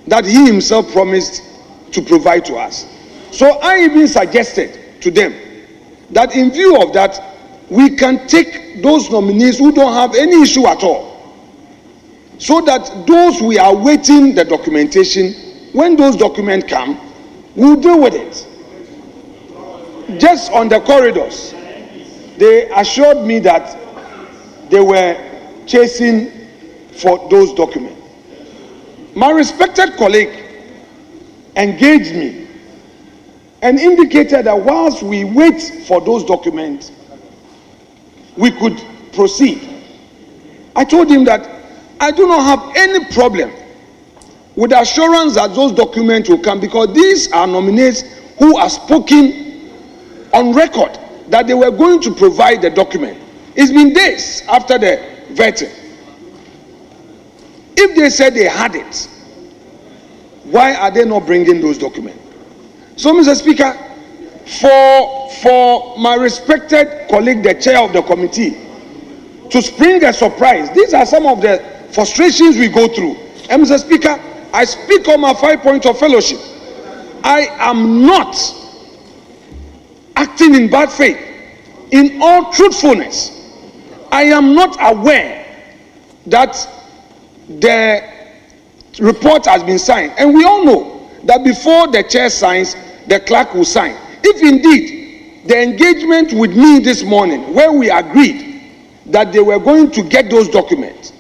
that he himself promised to provide to us. So I even suggested to them that in view of that, we can take those nominees who don't have any issue at all, so that those we are waiting the documentation, when those documents come, we'll deal with it. Just on the corridors, they assured me that they were chasing for those documents. My respected colleague engaged me and indicated that whilst we wait for those documents, we could proceed. I told him that I do not have any problem with assurance that those documents will come, because these are nominees who are spoken on record that they were going to provide the document. It's been days after the vetting. If they said they had it, why are they not bringing those documents? So, Mr. Speaker, for my respected colleague, the chair of the committee, to spring a surprise, these are some of the frustrations we go through. And Mr. Speaker, I speak on my 5 points of fellowship. I am not acting in bad faith. In all truthfulness, I am not aware that the report has been signed. And we all know that before the chair signs, the clerk will sign. If indeed the engagement with me this morning, where we agreed that they were going to get those documents,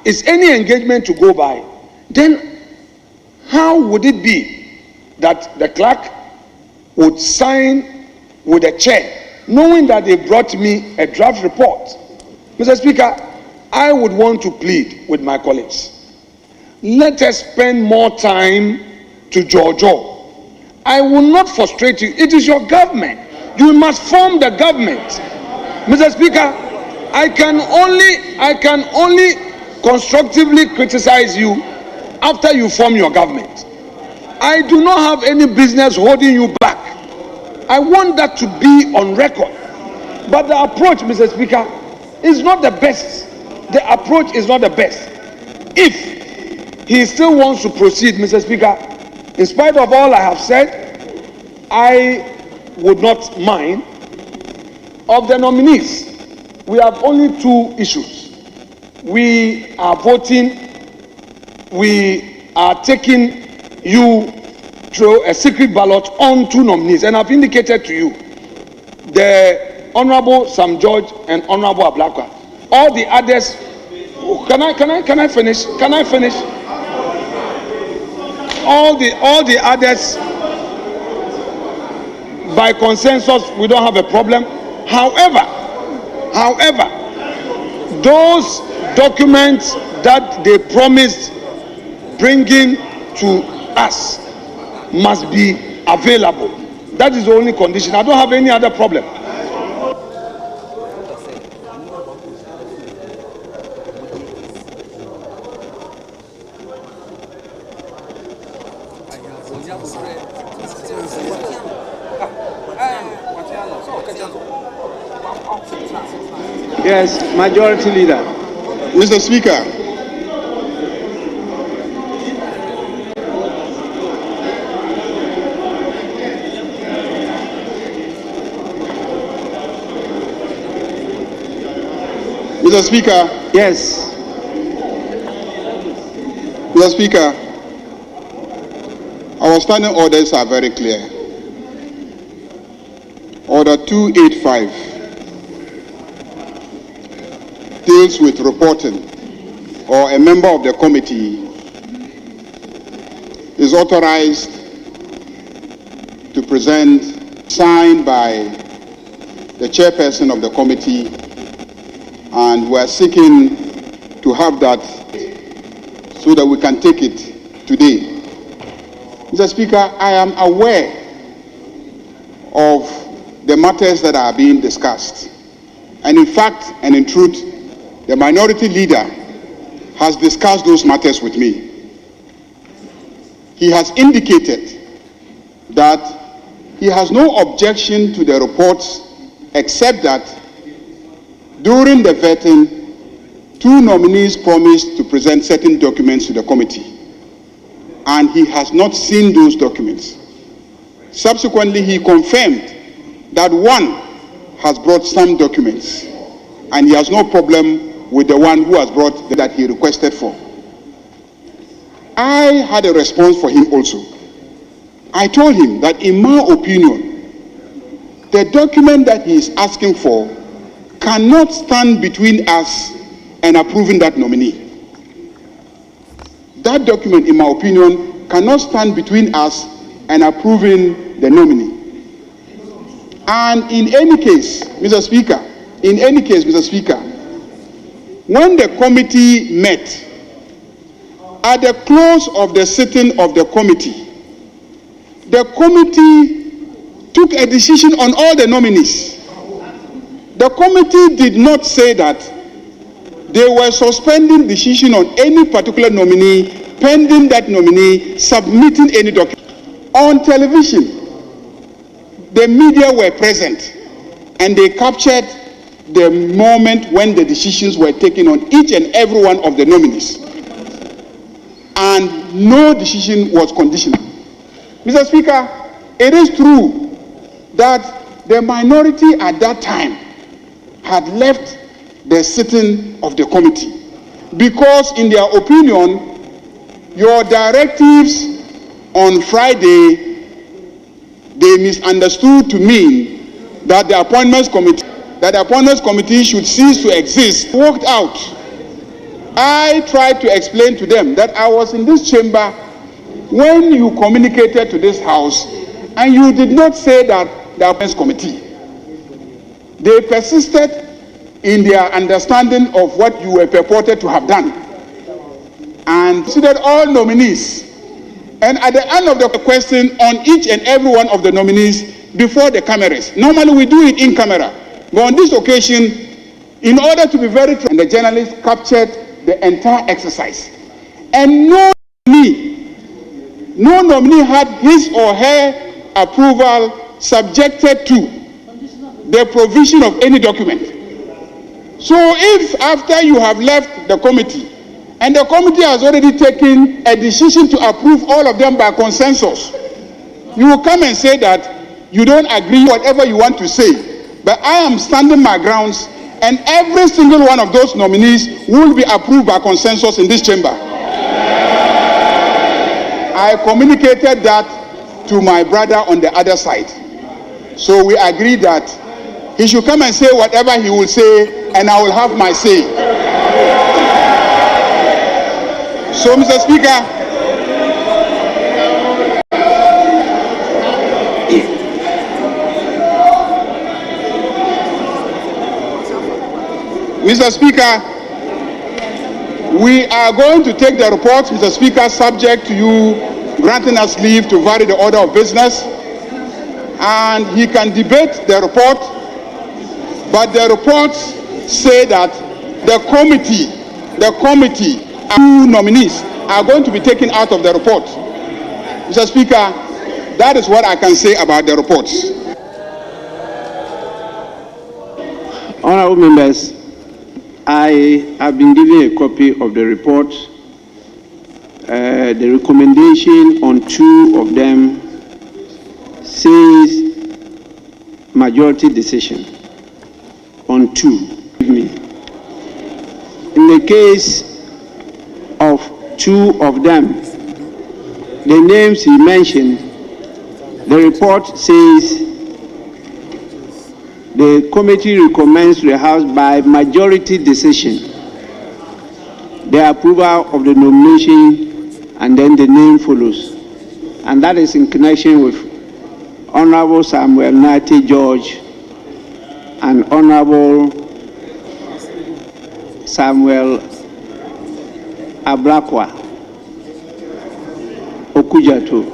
is any engagement to go by, then how would it be that the clerk would sign with the chair, knowing that they brought me a draft report? Mr. Speaker, I would want to plead with my colleagues. Let us spend more time to Jojo. I will not frustrate you. It is your government. You must form the government. Mr. Speaker, I can only constructively criticize you after you form your government. I do not have any business holding you back. I want that to be on record. But the approach, Mr. Speaker, is not the best. The approach is not the best. If he still wants to proceed, Mr. Speaker, in spite of all I have said, I would not mind. Of the nominees, we have only two issues. We are voting, we are taking you through a secret ballot on two nominees. And I've indicated to you, the Honorable Sam George and Honorable Ablakwa. All the others, can I finish? Can I finish? All the others, by consensus, we don't have a problem. However, those documents that they promised bringing to us must be available. That is the only condition. I don't have any other problem. Yes, Majority Leader. Mr. Speaker, Mr. Speaker. Yes. Mr. Speaker, I Our standing orders are very clear. Order 285 deals with reporting, or a member of the committee is authorized to present, signed by the chairperson of the committee, and we are seeking to have that so that we can take it today. Mr. Speaker, I am aware of the matters that are being discussed. And in fact, and in truth, the minority leader has discussed those matters with me. He has indicated that he has no objection to the reports, except that during the vetting, 2 nominees promised to present certain documents to the committee, and he has not seen those documents. Subsequently, he confirmed that 1 has brought some documents, and he has no problem with the one who has brought that he requested for. I had a response for him also. I told him that in my opinion, the document that he is asking for cannot stand between us and approving that nominee. That document, in my opinion, cannot stand between us and approving the nominee. And in any case, Mr. Speaker, when the committee met, at the close of the sitting of the committee took a decision on all the nominees. The committee did not say that they were suspending decision on any particular nominee pending that nominee submitting any document. On television, the media were present and they captured the moment when the decisions were taken on each and every one of the nominees. And no decision was conditional. Mr. Speaker, it is true that the minority at that time had left the sitting of the committee because, in their opinion, your directives on Friday, they misunderstood to mean that the appointments committee should cease to exist. Walked out. I tried to explain to them that I was in this chamber when you communicated to this house, and you did not say that the appointments committee. They persisted in their understanding of what you were purported to have done, and considered all nominees. And at the end of the question on each and every one of the nominees before the cameras. Normally we do it in camera, but on this occasion, in order to be very true, and the journalists captured the entire exercise. And no nominee had his or her approval subjected to the provision of any document. So if after you have left the committee, and the committee has already taken a decision to approve all of them by consensus, you will come and say that you don't agree whatever you want to say. But I am standing my grounds, and every single one of those nominees will be approved by consensus in this chamber. I communicated that to my brother on the other side. So we agreed that he should come and say whatever he will say, and I will have my say. So, Mr. Speaker, we are going to take the report, Mr. Speaker, subject to you granting us leave to vary the order of business, and he can debate the report, but the reports say that the committee, 2 nominees are going to be taken out of the report. Mr. Speaker, that is what I can say about the reports. Honorable members, I have been given a copy of the report. The recommendation on 2 of them says majority decision on 2. In the case of 2 of them, the names he mentioned, the report says the committee recommends to the House by majority decision the approval of the nomination, and then the name follows. And that is in connection with Honorable Samuel Nate George and Honorable Samuel Ablakwa Okujato.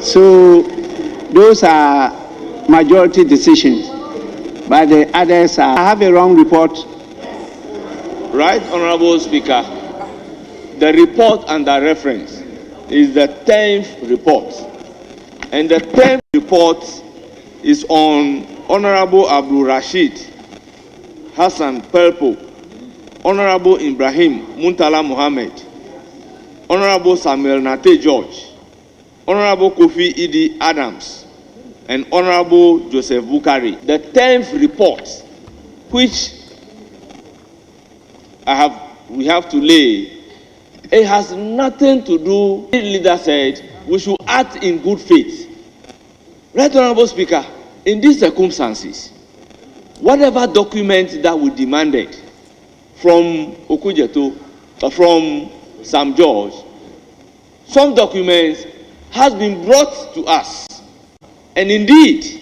So those are majority decisions, but the others are. I have a wrong report. Right, Honorable Speaker. The report under reference is the 10th report. And the 10th report is on Honorable Abdul Rashid Hassan Pelpo, Honorable Ibrahim Muntala Mohammed, Honorable Samuel Nate George, Honorable Kofi Idi Adams, and Honorable Joseph Bukari. The 10th report, which we have to lay, it has nothing to do. The leader said we should act in good faith. Right, Honorable Speaker, in these circumstances, whatever document that we demanded from Okujeto, from Sam George, some documents has been brought to us. And indeed,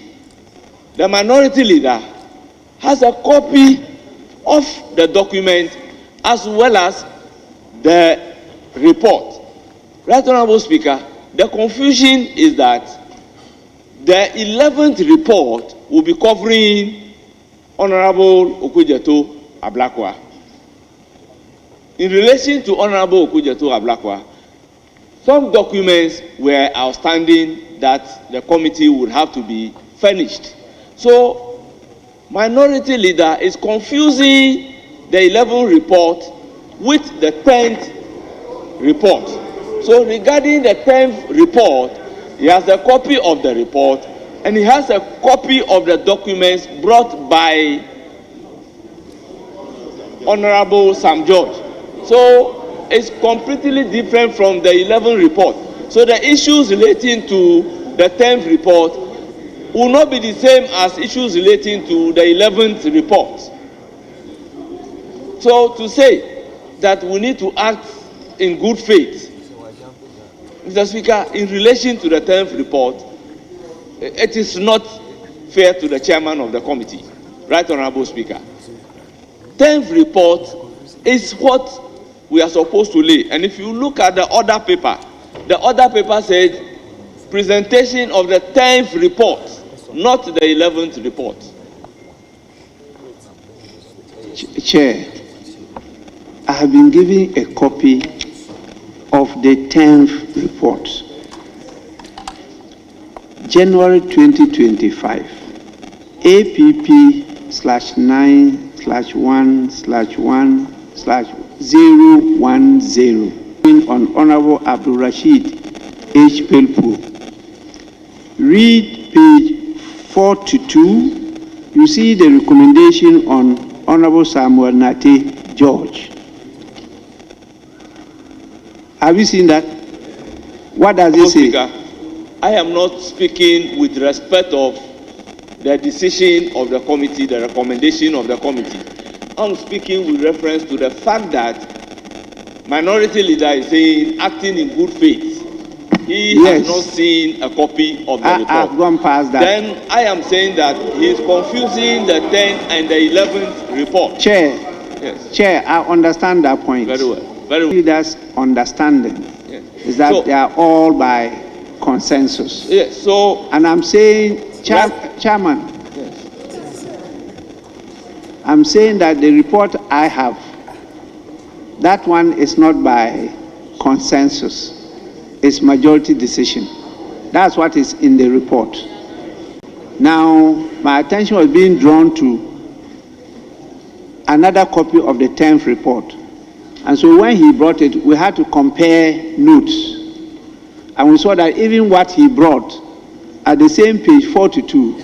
the minority leader has a copy of the document as well as the report. Right, Honorable Speaker, the confusion is that the 11th report will be covering Honorable Okujeto Ablakwa. In relation to Honorable Okujeto Ablakwa, some documents were outstanding that the committee would have to be furnished. So, minority leader is confusing the 11th report with the 10th report. So regarding the 10th report, he has a copy of the report and he has a copy of the documents brought by Honorable Sam George. So it's completely different from the 11th report. So the issues relating to the 10th report will not be the same as issues relating to the 11th report. So to say that we need to act in good faith, Mr. Speaker, in relation to the 10th report, it is not fair to the chairman of the committee. Right, Honorable Speaker. 10th report is what we are supposed to lay. And if you look at the other paper said presentation of the 10th report, not the 11th report. Chair, I have been given a copy of the 10th report. January 2025, APP/1/1/010 on Honorable Abdul Rashid H. Pelpo. Read page 42. You see the recommendation on Honorable Samuel Nate George. Have you seen that? What does it say? Speaker, I am not speaking with respect of the decision of the committee, the recommendation of the committee. I'm speaking with reference to the fact that minority leader is saying acting in good faith. He has not seen a copy of the report. I've gone past that. Then I am saying that he is confusing the 10th and the 11th report. Chair, yes. Chair, I understand that point. Very well. Very well. Leaders' understanding is that So, they are all by consensus. Yes. So, and I'm saying, Chairman, yes. I'm saying that the report I have, that one is not by consensus. It's majority decision. That's what is in the report. Now, my attention was being drawn to another copy of the 10th report. And so when he brought it, we had to compare notes. And we saw that even what he brought, at the same page 42,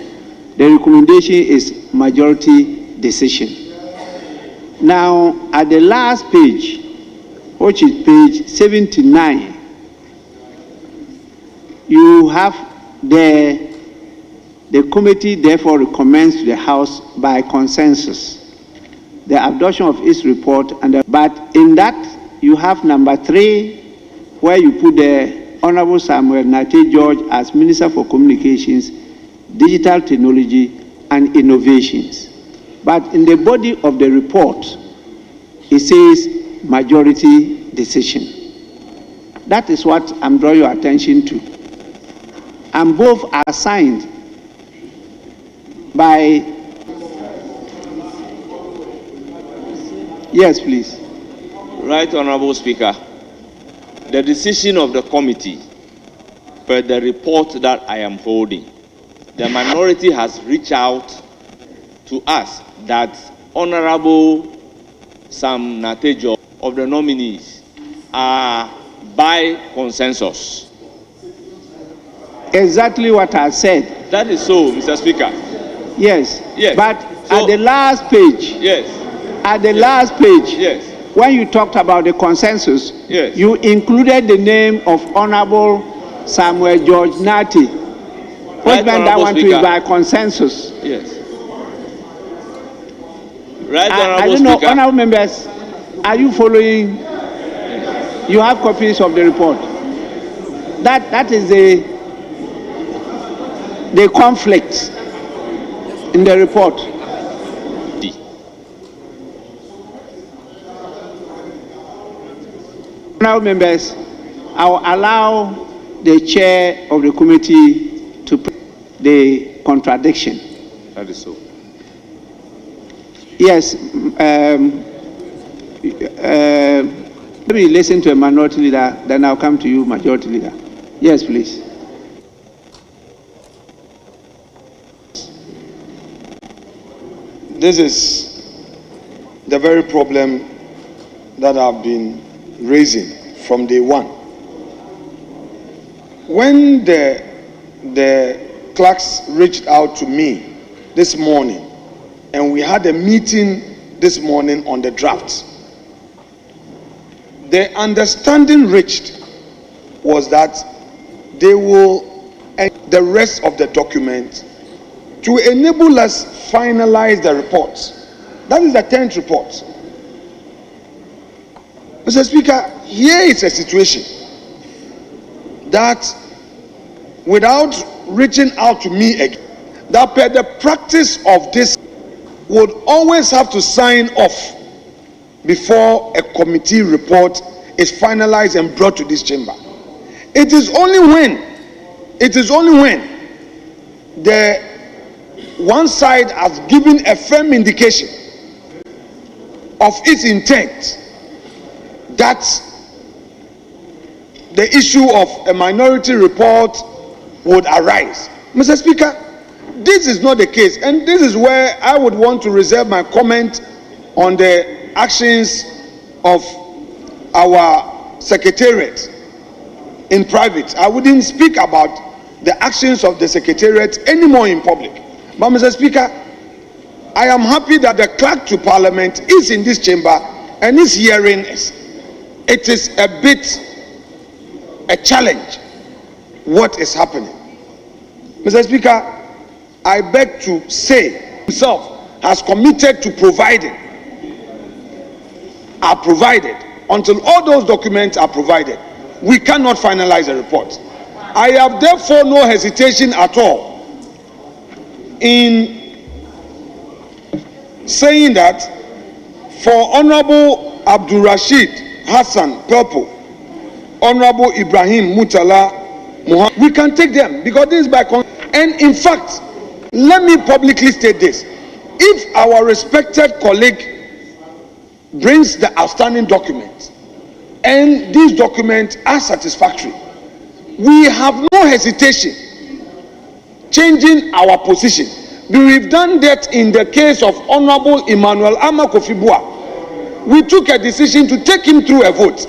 the recommendation is majority decision. Now, at the last page, which is page 79, you have the committee therefore recommends to the House by consensus the adoption of its report, but in that you have number 3, where you put the Honorable Samuel Nate George as Minister for Communications, Digital Technology and Innovations. But in the body of the report, it says majority decision. That is what I'm drawing your attention to. And both are signed by... Yes, please. Right, Honorable Speaker. The decision of the committee, per the report that I am holding, the minority has reached out to us that Honorable Sam Natejo of the nominees are by consensus. Exactly what I said. That is so, Mr. Speaker. Yes. Yes. But So, at the last page, yes. at the last page, Yes. when you talked about the consensus, Yes. you included the name of Honorable Samuel George Nati. Which Right, meant that Honorable one too Speaker. is by consensus. Yes. Right, I Honorable don't know, Speaker. honorable members, are you following? You have copies of the report. That is the conflict in the report. Honorable members, I will allow the chair of the committee to the contradiction. That is so. Yes. Let me listen to a minority leader, then I'll come to you, majority leader. Yes, please. This is the very problem that I've been raising from day one. When the clerks reached out to me this morning, and we had a meeting this morning on the draft, the understanding reached was that they will end the rest of the document to enable us finalize the report. That is the 10th report. Mr. Speaker, here is a situation that, without reaching out to me again, that per the practice of this would always have to sign off before a committee report is finalized and brought to this chamber. It is only when the one side has given a firm indication of its intent that the issue of a minority report would arise. Mr. Speaker, this is not the case, and this is where I would want to reserve my comment on the actions of our secretariat in private. I wouldn't speak about the actions of the secretariat anymore in public. But Mr. Speaker, I am happy that the clerk to Parliament is in this chamber and is hearing us. It is a bit a challenge what is happening. Mr. Speaker, I beg to say himself has committed to providing, are provided. Until all those documents are provided, we cannot finalize a report. I have therefore no hesitation at all in saying that for Honorable Abdul Rashid Hassan Purple, Honorable Ibrahim Mutala Muhammad, we can take them because this is by and in fact, let me publicly state this: if our respected colleague brings the outstanding documents and these documents are satisfactory, we have no hesitation changing our position. We've done that in the case of Honorable Emmanuel Amakofibua. We took a decision to take him through a vote,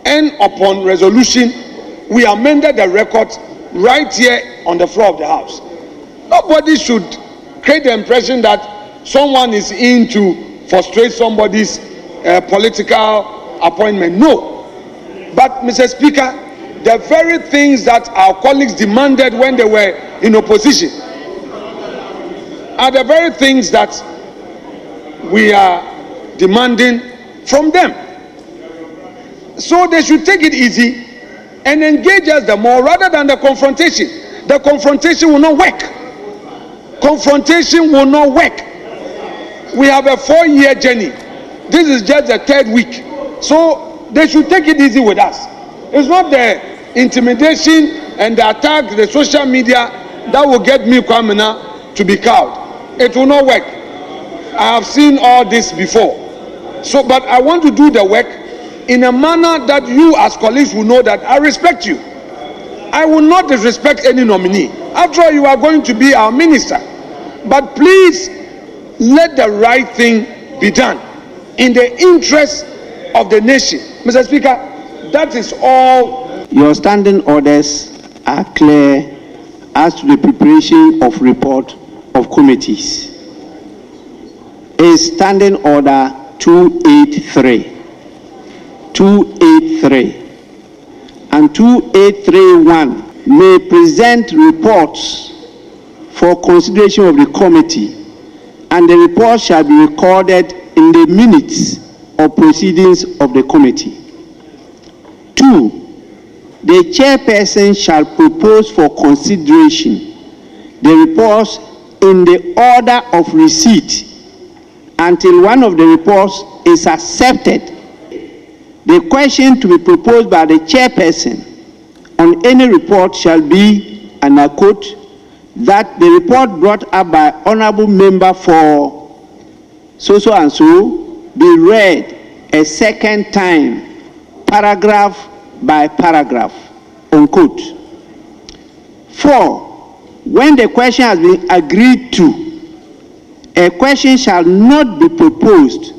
and upon resolution we amended the record right here on the floor of the House. Nobody should create the impression that someone is in to frustrate somebody's political appointment. No. But Mr. Speaker, the very things that our colleagues demanded when they were in opposition are the very things that we are demanding from them. So they should take it easy and engage us the more rather than the confrontation. The confrontation will not work. Confrontation will not work. We have a 4-year journey. This is just the 3rd week. So they should take it easy with us. It's not the intimidation and the attack, the social media that will get me, Kwamina, to be cowed. It will not work. I have seen all this before. So, but I want to do the work in a manner that you as colleagues will know that I respect you. I will not disrespect any nominee. After all, you are going to be our minister. But please, let the right thing be done in the interest of the nation. Mr. Speaker, that is all. Your standing orders are clear as to the preparation of report of committees. Is standing order 283. 283 and 2831 may present reports for consideration of the committee, and the report shall be recorded in the minutes of proceedings of the committee. 2. The chairperson shall propose for consideration the reports in the order of receipt until one of the reports is accepted. The question to be proposed by the chairperson on any report shall be, and I quote, that the report brought up by honorable member for so and so be read a second time, paragraph by paragraph, unquote. 4. When the question has been agreed to, a question shall not be proposed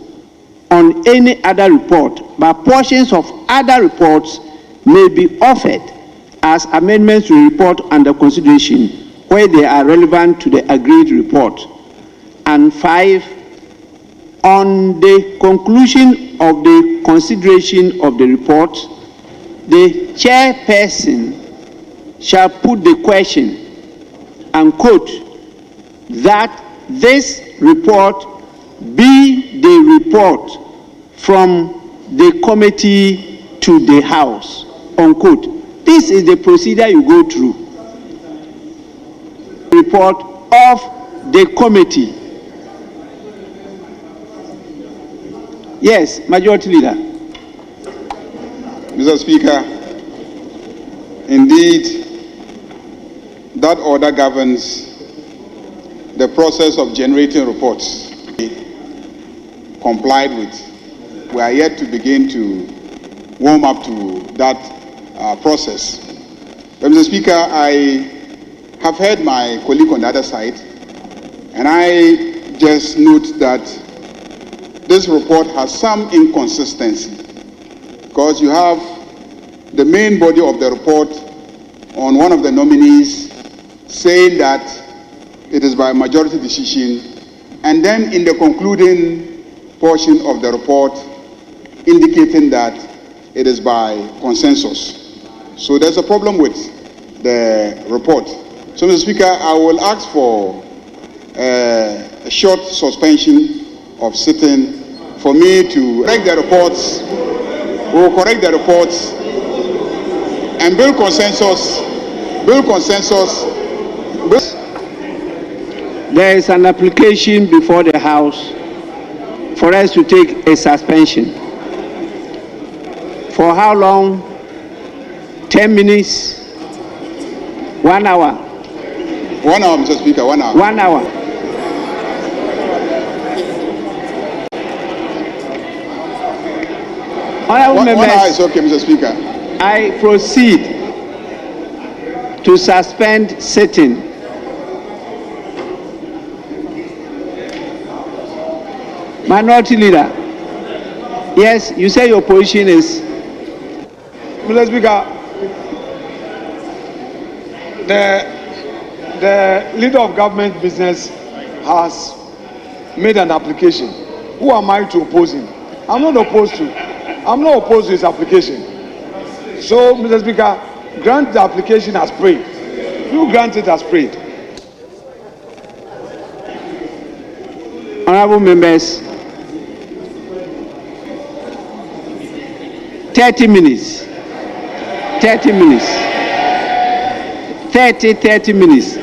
on any other report, but portions of other reports may be offered as amendments to the report under consideration where they are relevant to the agreed report. And 5, on the conclusion of the consideration of the report, the chairperson shall put the question, and quote, that this report be the report from the committee to the House, unquote. This is the procedure you go through. Report of the committee. Yes, Majority Leader. Mr. Speaker, indeed, that order governs the process of generating reports. Complied with. We are yet to begin to warm up to that process. But Mr. Speaker, I have heard my colleague on the other side, and I just note that this report has some inconsistency, because you have the main body of the report on one of the nominees saying that it is by majority decision, and then in the concluding portion of the report indicating that it is by consensus. So there's a problem with the report. So, Mr. Speaker, I will ask for a short suspension of sitting for me to correct the reports. We will correct the reports and build consensus. There is an application before the House for us to take a suspension. For how long? 10 minutes? 1 hour? 1 hour, Mr. Speaker, 1 hour. 1 hour. Honorable members, 1 hour is okay, Mr. Speaker. I proceed to suspend sitting. Minority Leader. Yes, you say your position is. Mr. Speaker, the leader of government business has made an application. Who am I to oppose him? I'm not opposed to his application. So, Mr. Speaker, grant the application as prayed. You grant it as prayed. Honorable members, 30 minutes. 30 minutes. 30 minutes.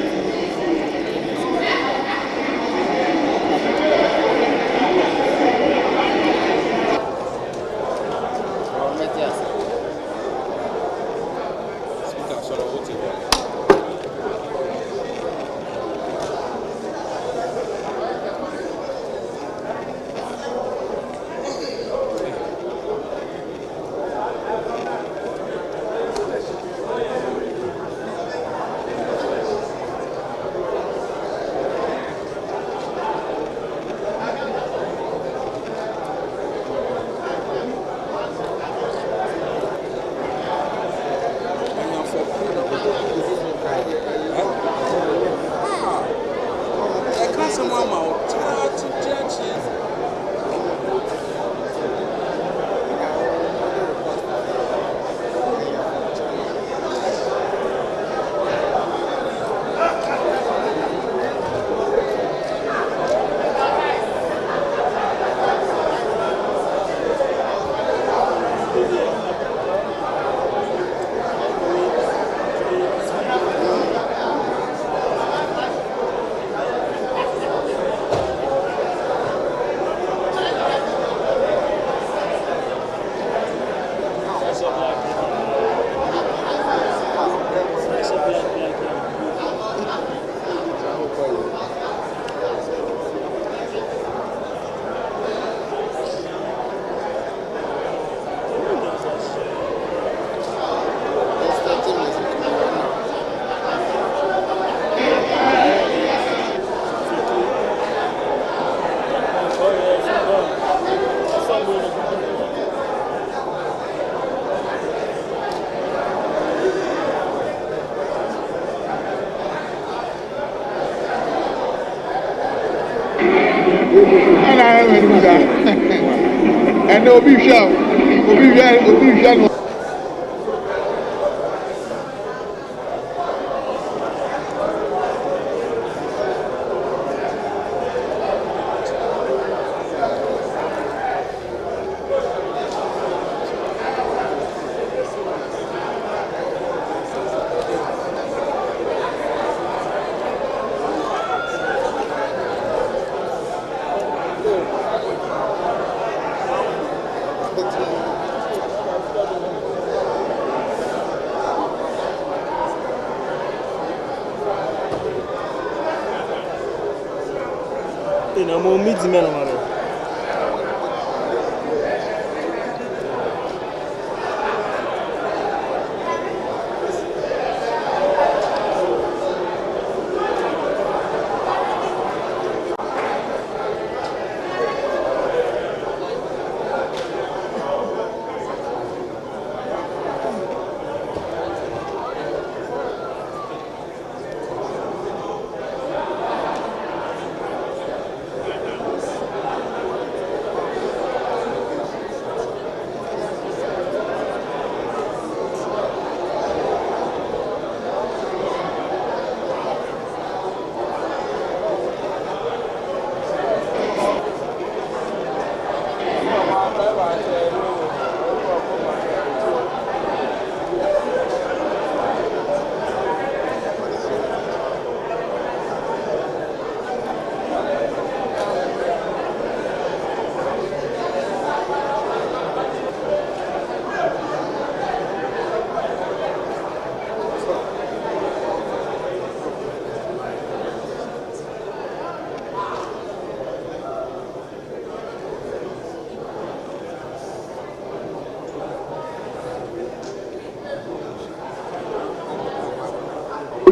And Obi Shah.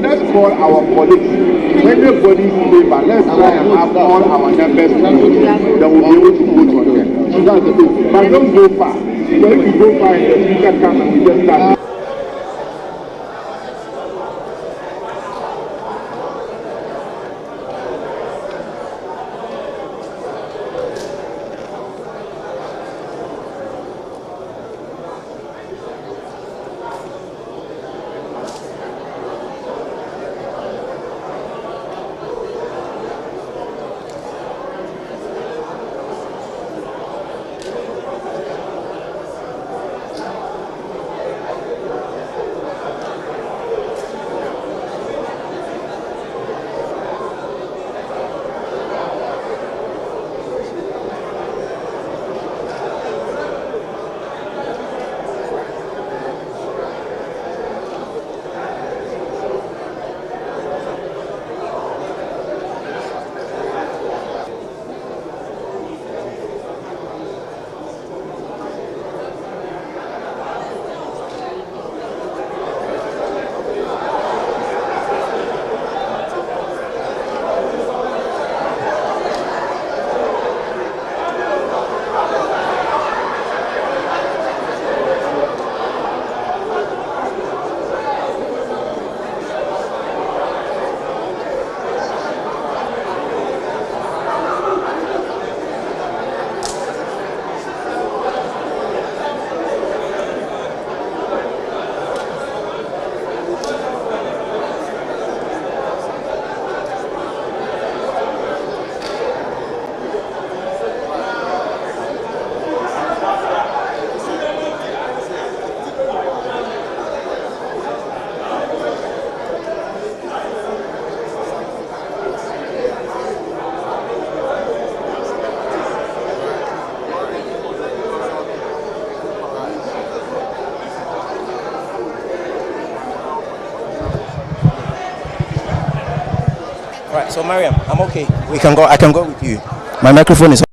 Let's call our colleagues. Everybody favor. Let's try and have all our members that will be able to vote for them. So that's the thing. But don't go far. So if you go far and the speaker comes and we just start. Right, so Mariam, I'm okay. We can go. I can go with you. My microphone is.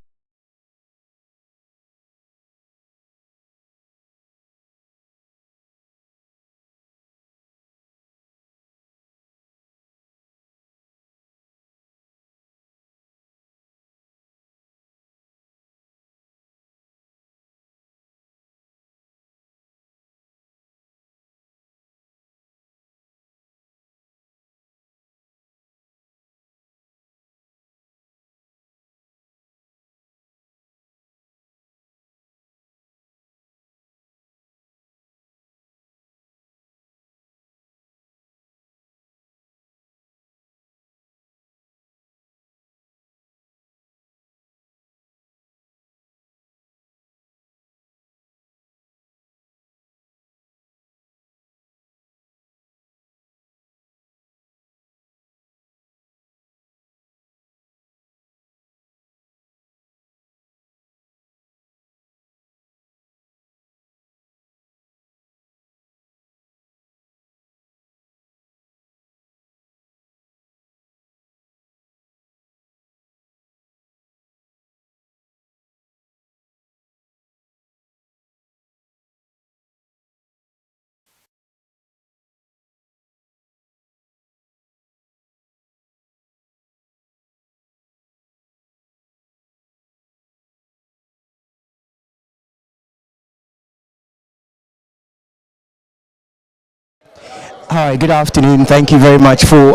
Hi, good afternoon. Thank you very much for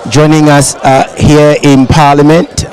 joining us here in Parliament.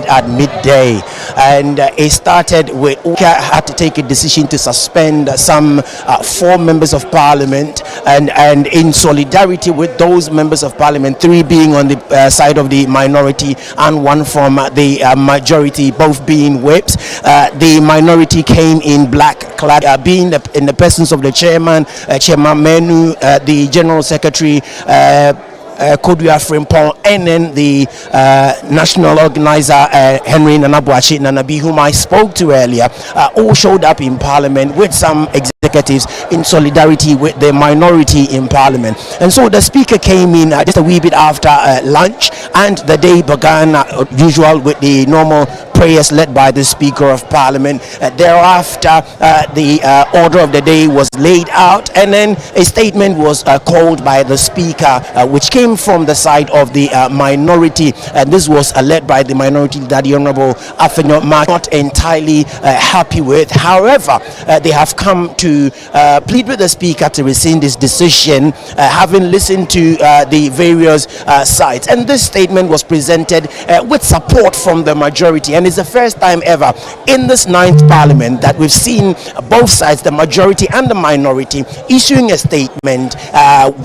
At midday, and it started with Uka had to take a decision to suspend some 4 members of Parliament, and in solidarity with those members of Parliament, 3 being on the side of the minority and 1 from the majority, both being whips. The minority came in black clad, being in the presence of the chairman, Chairman Menu, the General Secretary, Kodua Frimpong, and then the national organizer Henry Nanabuachi Nanabi, whom I spoke to earlier, all showed up in Parliament with some executives in solidarity with the minority in Parliament. And so the speaker came in just a wee bit after lunch, and the day began usual with the normal prayers led by the Speaker of Parliament. Thereafter, the order of the day was laid out, and then a statement was called by the Speaker, which came from the side of the minority, and this was led by the minority that the Honourable Afenyo Mark not entirely happy with. However, they have come to plead with the Speaker to rescind this decision, having listened to the various sides. And this statement was presented with support from the majority, and it's the first time ever in this 9th Parliament that we've seen both sides, the majority and the minority, issuing a statement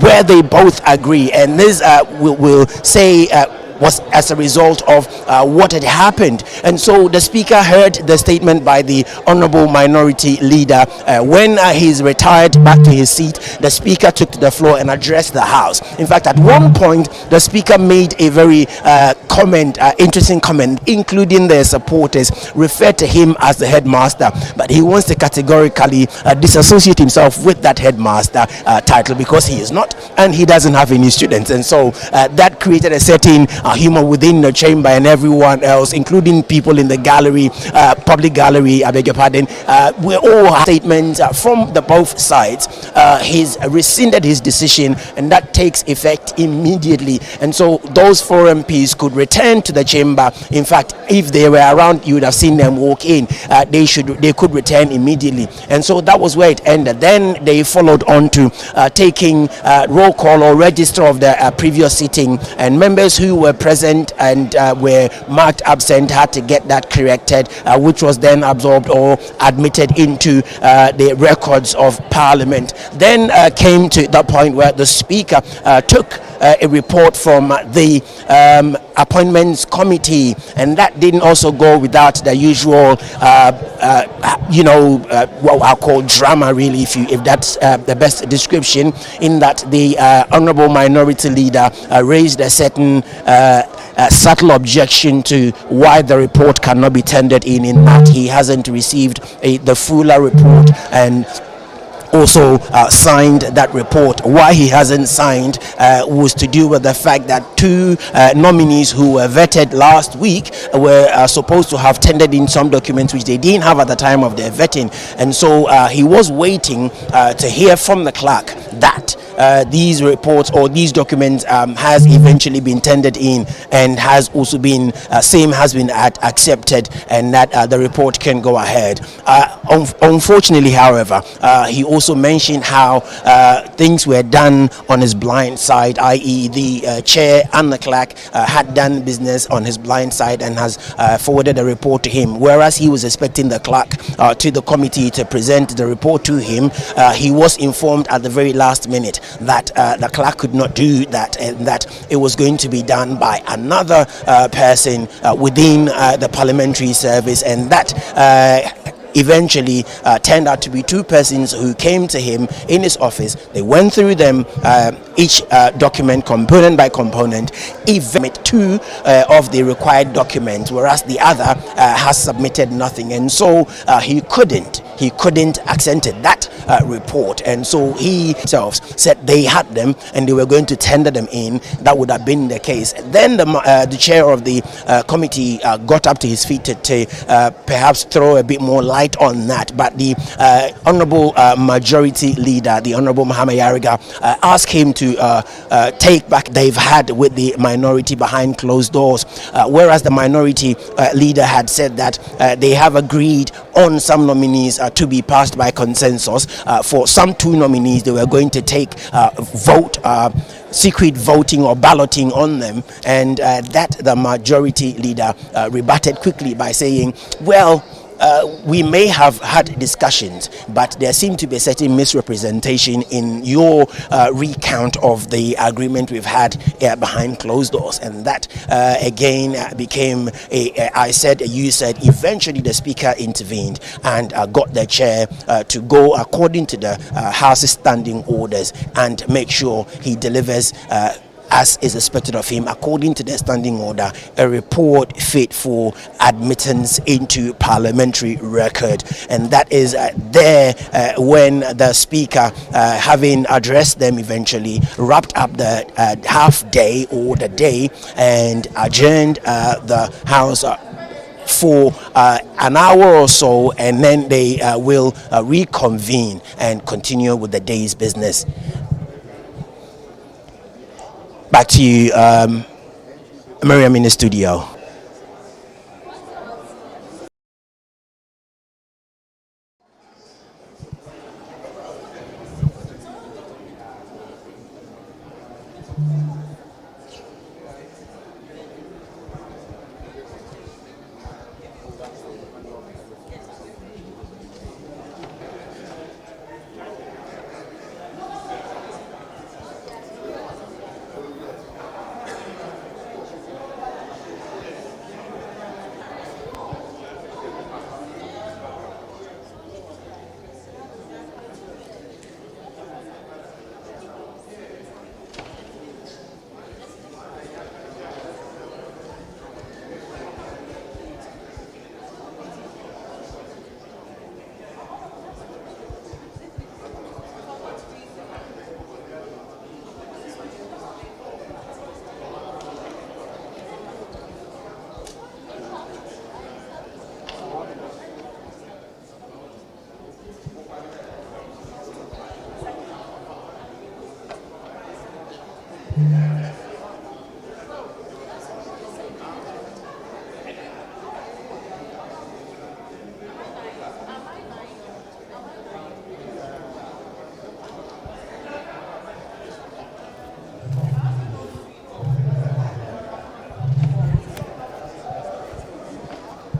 where they both agree. And this will say was as a result of what had happened. And so the Speaker heard the statement by the Honourable Minority Leader. When he's retired back to his seat, the Speaker took to the floor and addressed the House. In fact, at one point, the Speaker made a very interesting comment, including their supporters, referred to him as the headmaster, but he wants to categorically disassociate himself with that headmaster title, because he is not, and he doesn't have any students. And so that created a certain humor within the chamber and everyone else, including people in the gallery, public gallery, I beg your pardon. We all have statements from the both sides. He's rescinded his decision, and that takes effect immediately. And so those 4 MPs could return to the chamber. In fact, if they were around, you would have seen them walk in. They could return immediately. And so that was where it ended. Then they followed on to taking roll call or register of the previous sitting, and members who were present and were marked absent had to get that corrected, which was then absorbed or admitted into the records of Parliament. Then came to the point where the Speaker took a report from the appointments committee, and that didn't also go without the usual what I'll call drama, really, if that's the best description, in that the honorable minority leader raised a certain subtle objection to why the report cannot be tendered in that he hasn't received the fuller report, and also signed that report. Why he hasn't signed was to do with the fact that two nominees who were vetted last week were supposed to have tendered in some documents which they didn't have at the time of their vetting, and so he was waiting to hear from the clerk that these reports or these documents has eventually been tendered in and has also been accepted, and that the report can go ahead. Unfortunately, however, he also mentioned how things were done on his blind side, i.e. the chair and the clerk had done business on his blind side and has forwarded a report to him, whereas he was expecting the clerk to the committee to present the report to him. He was informed at the very last minute that the clerk could not do that, and that it was going to be done by another person within the parliamentary service, and that eventually turned out to be two persons who came to him in his office. They went through them, each document component by component, even two of the required documents, whereas the other has submitted nothing, and so he couldn't accent that report, and so he himself said they had them and they were going to tender them in. That would have been the case. Then the chair of the committee got up to his feet to perhaps throw a bit more light on that, but the honorable majority leader, the honorable Muhammad Yariga, asked him to take back they've had with the minority behind closed doors, whereas the minority leader had said that they have agreed on some nominees to be passed by consensus. For some two nominees, they were going to take secret voting or balloting on them, and that the majority leader rebutted quickly by saying, well, we may have had discussions, but there seemed to be a certain misrepresentation in your recount of the agreement we've had behind closed doors, and that again became I said, you said. Eventually the speaker intervened and got the chair to go according to the House's standing orders and make sure he delivers as is expected of him, according to the standing order, a report fit for admittance into parliamentary record. And that is there when the speaker, having addressed them, eventually wrapped up the half day or the day and adjourned the House for an hour or so, and then they will reconvene and continue with the day's business. Back to you, Miriam, in the studio.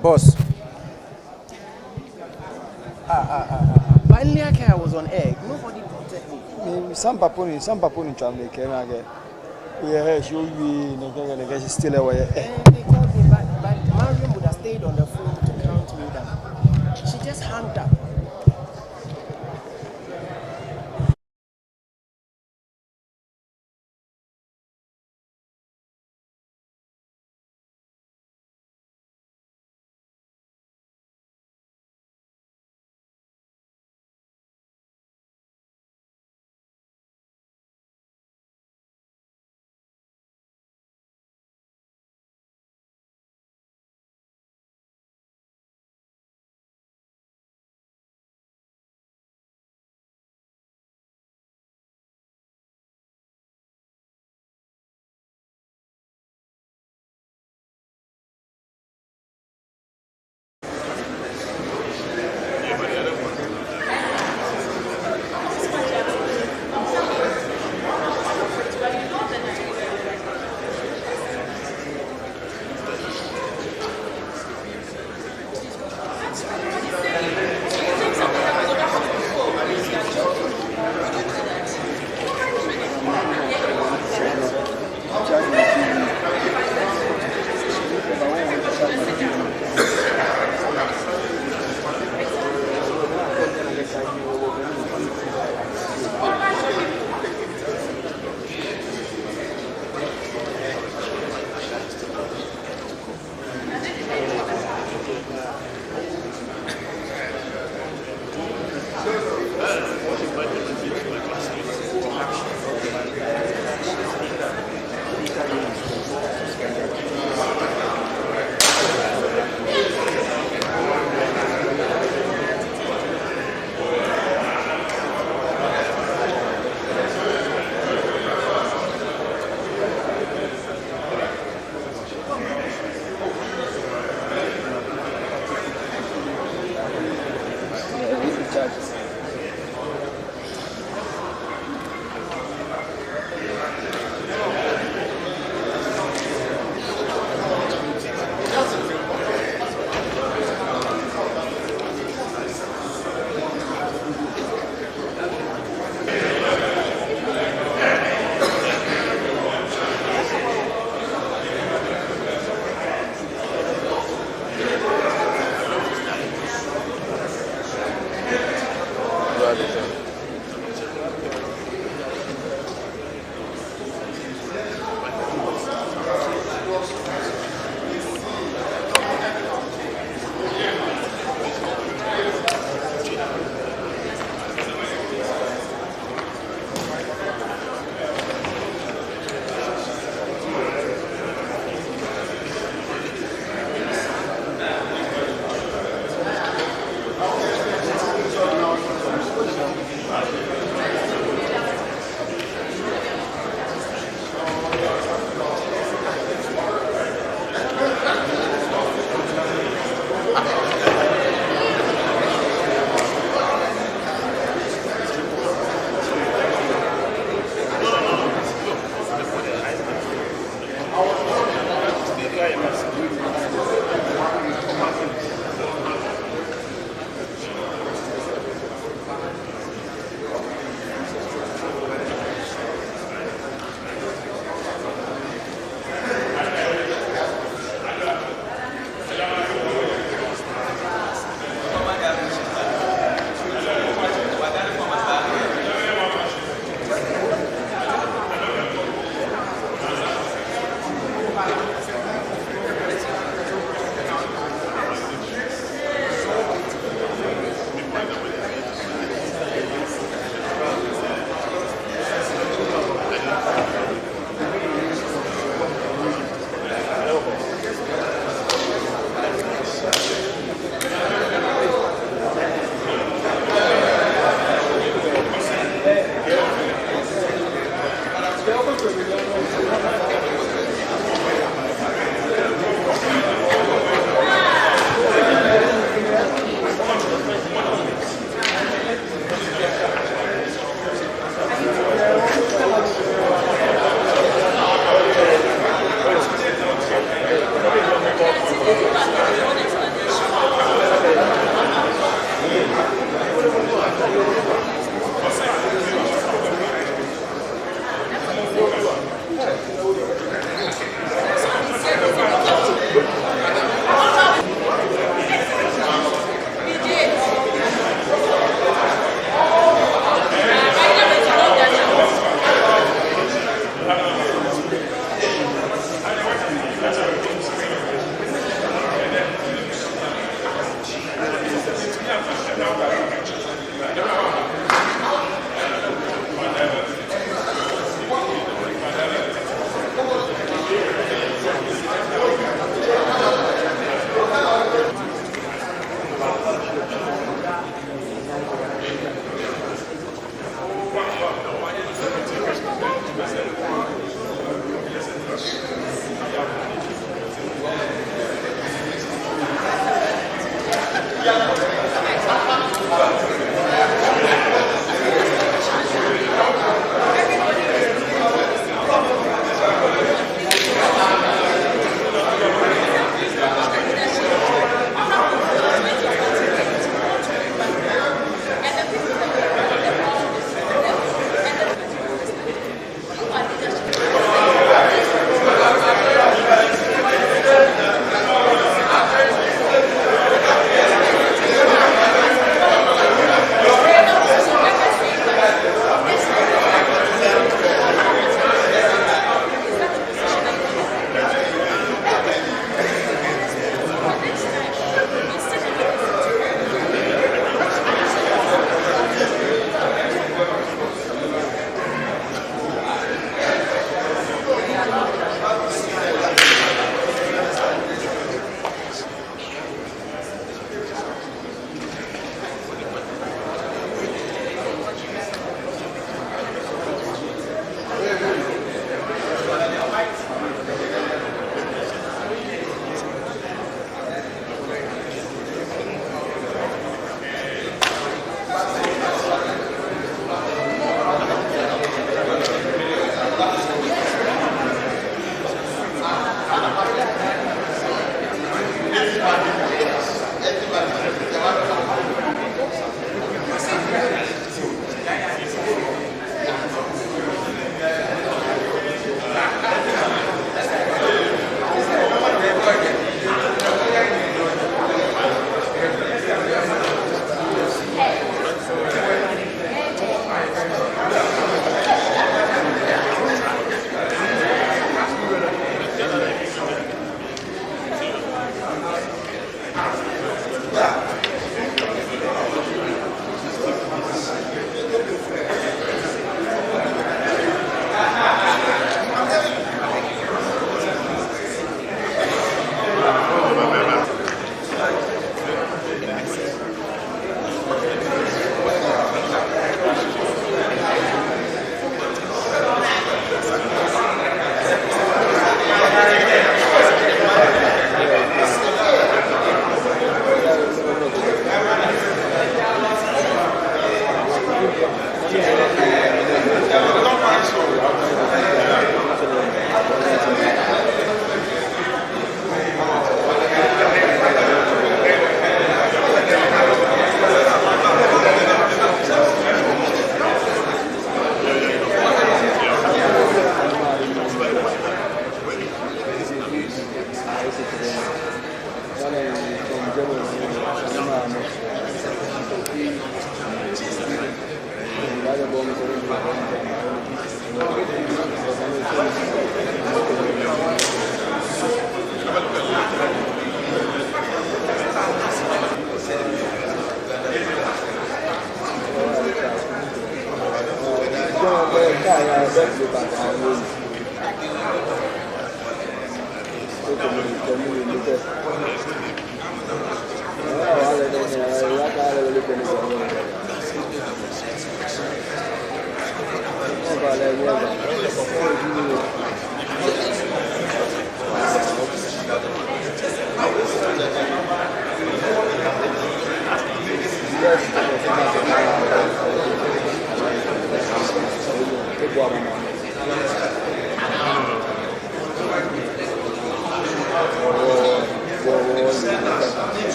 Boss. Finally, I was on egg. Nobody protect me. Some paponi trying to make it. Yeah, she will be still away. They called me, but Mariam would have stayed on the phone to count me down. She just hung up.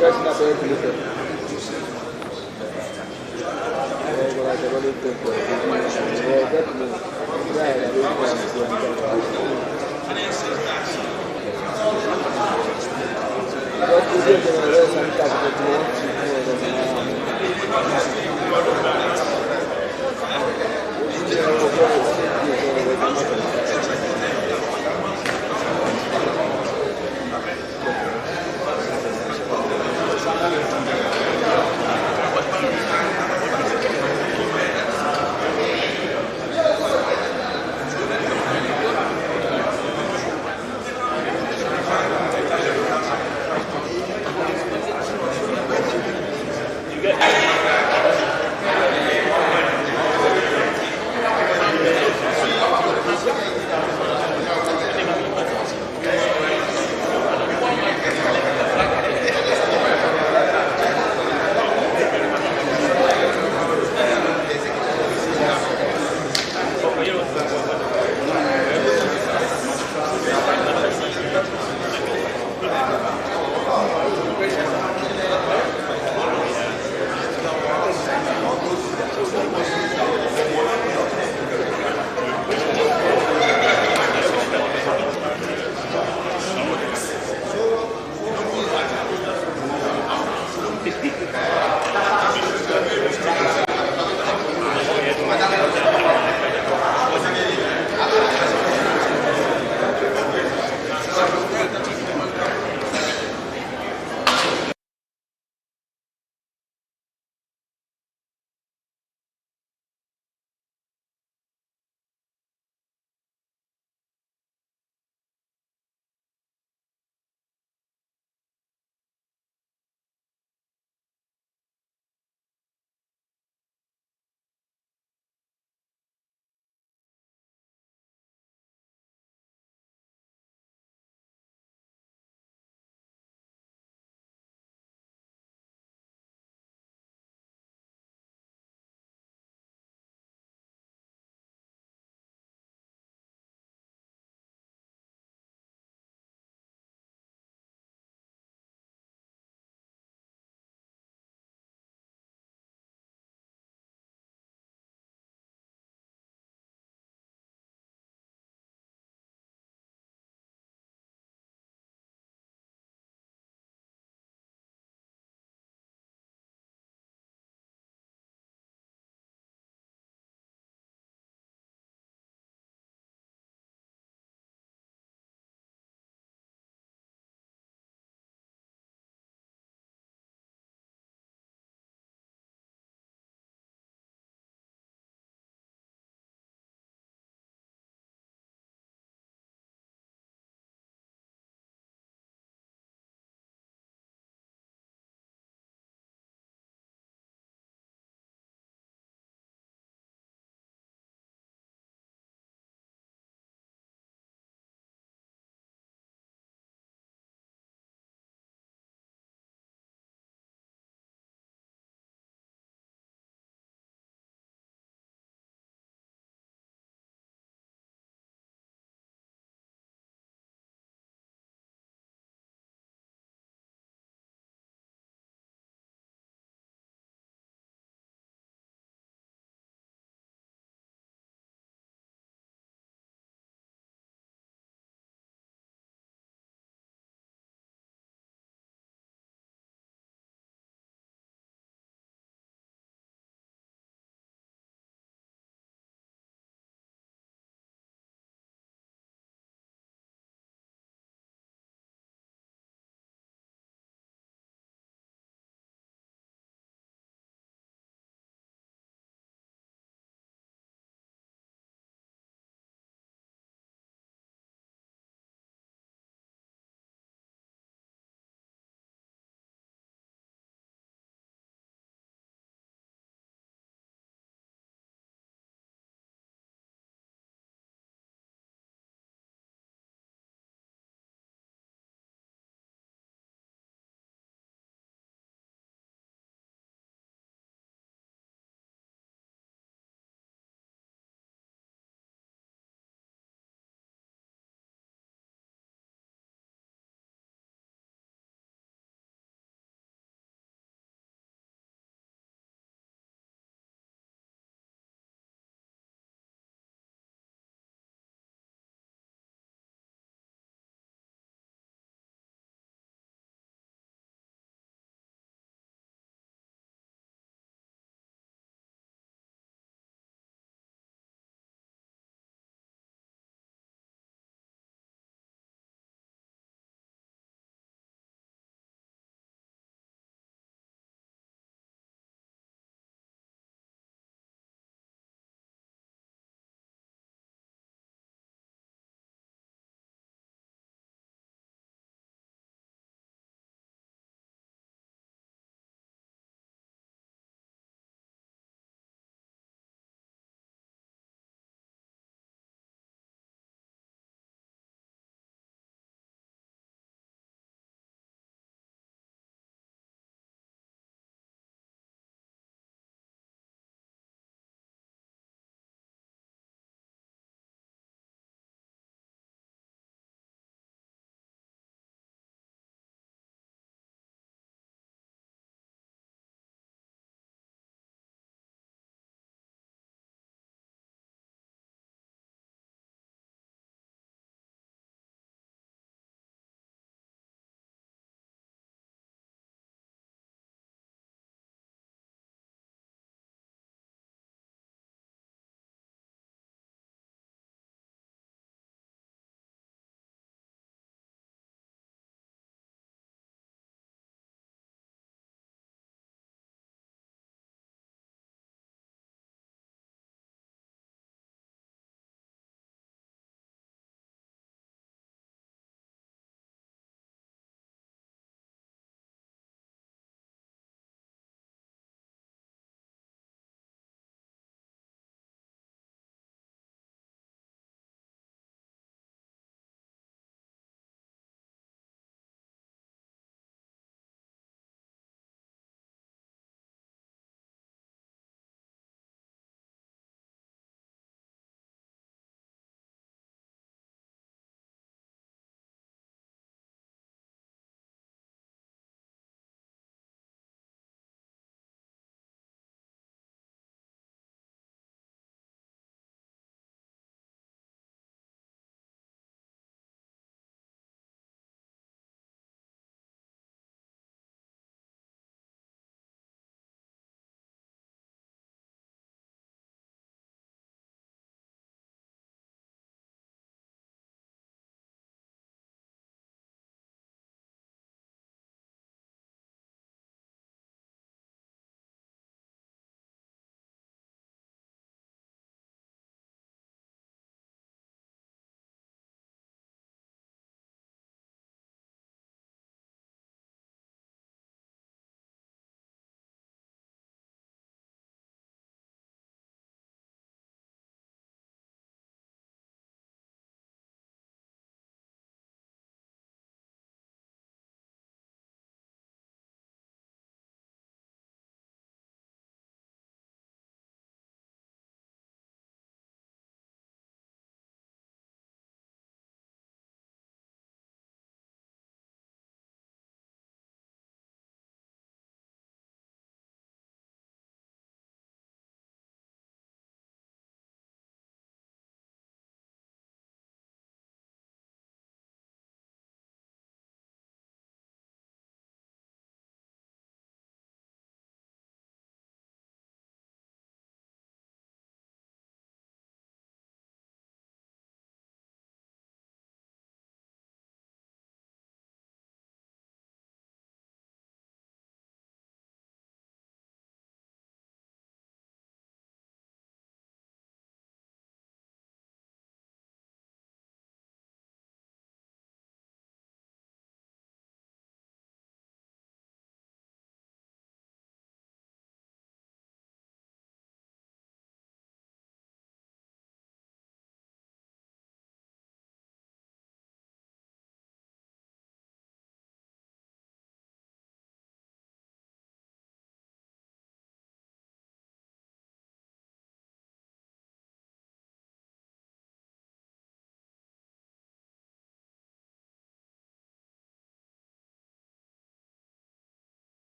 That's not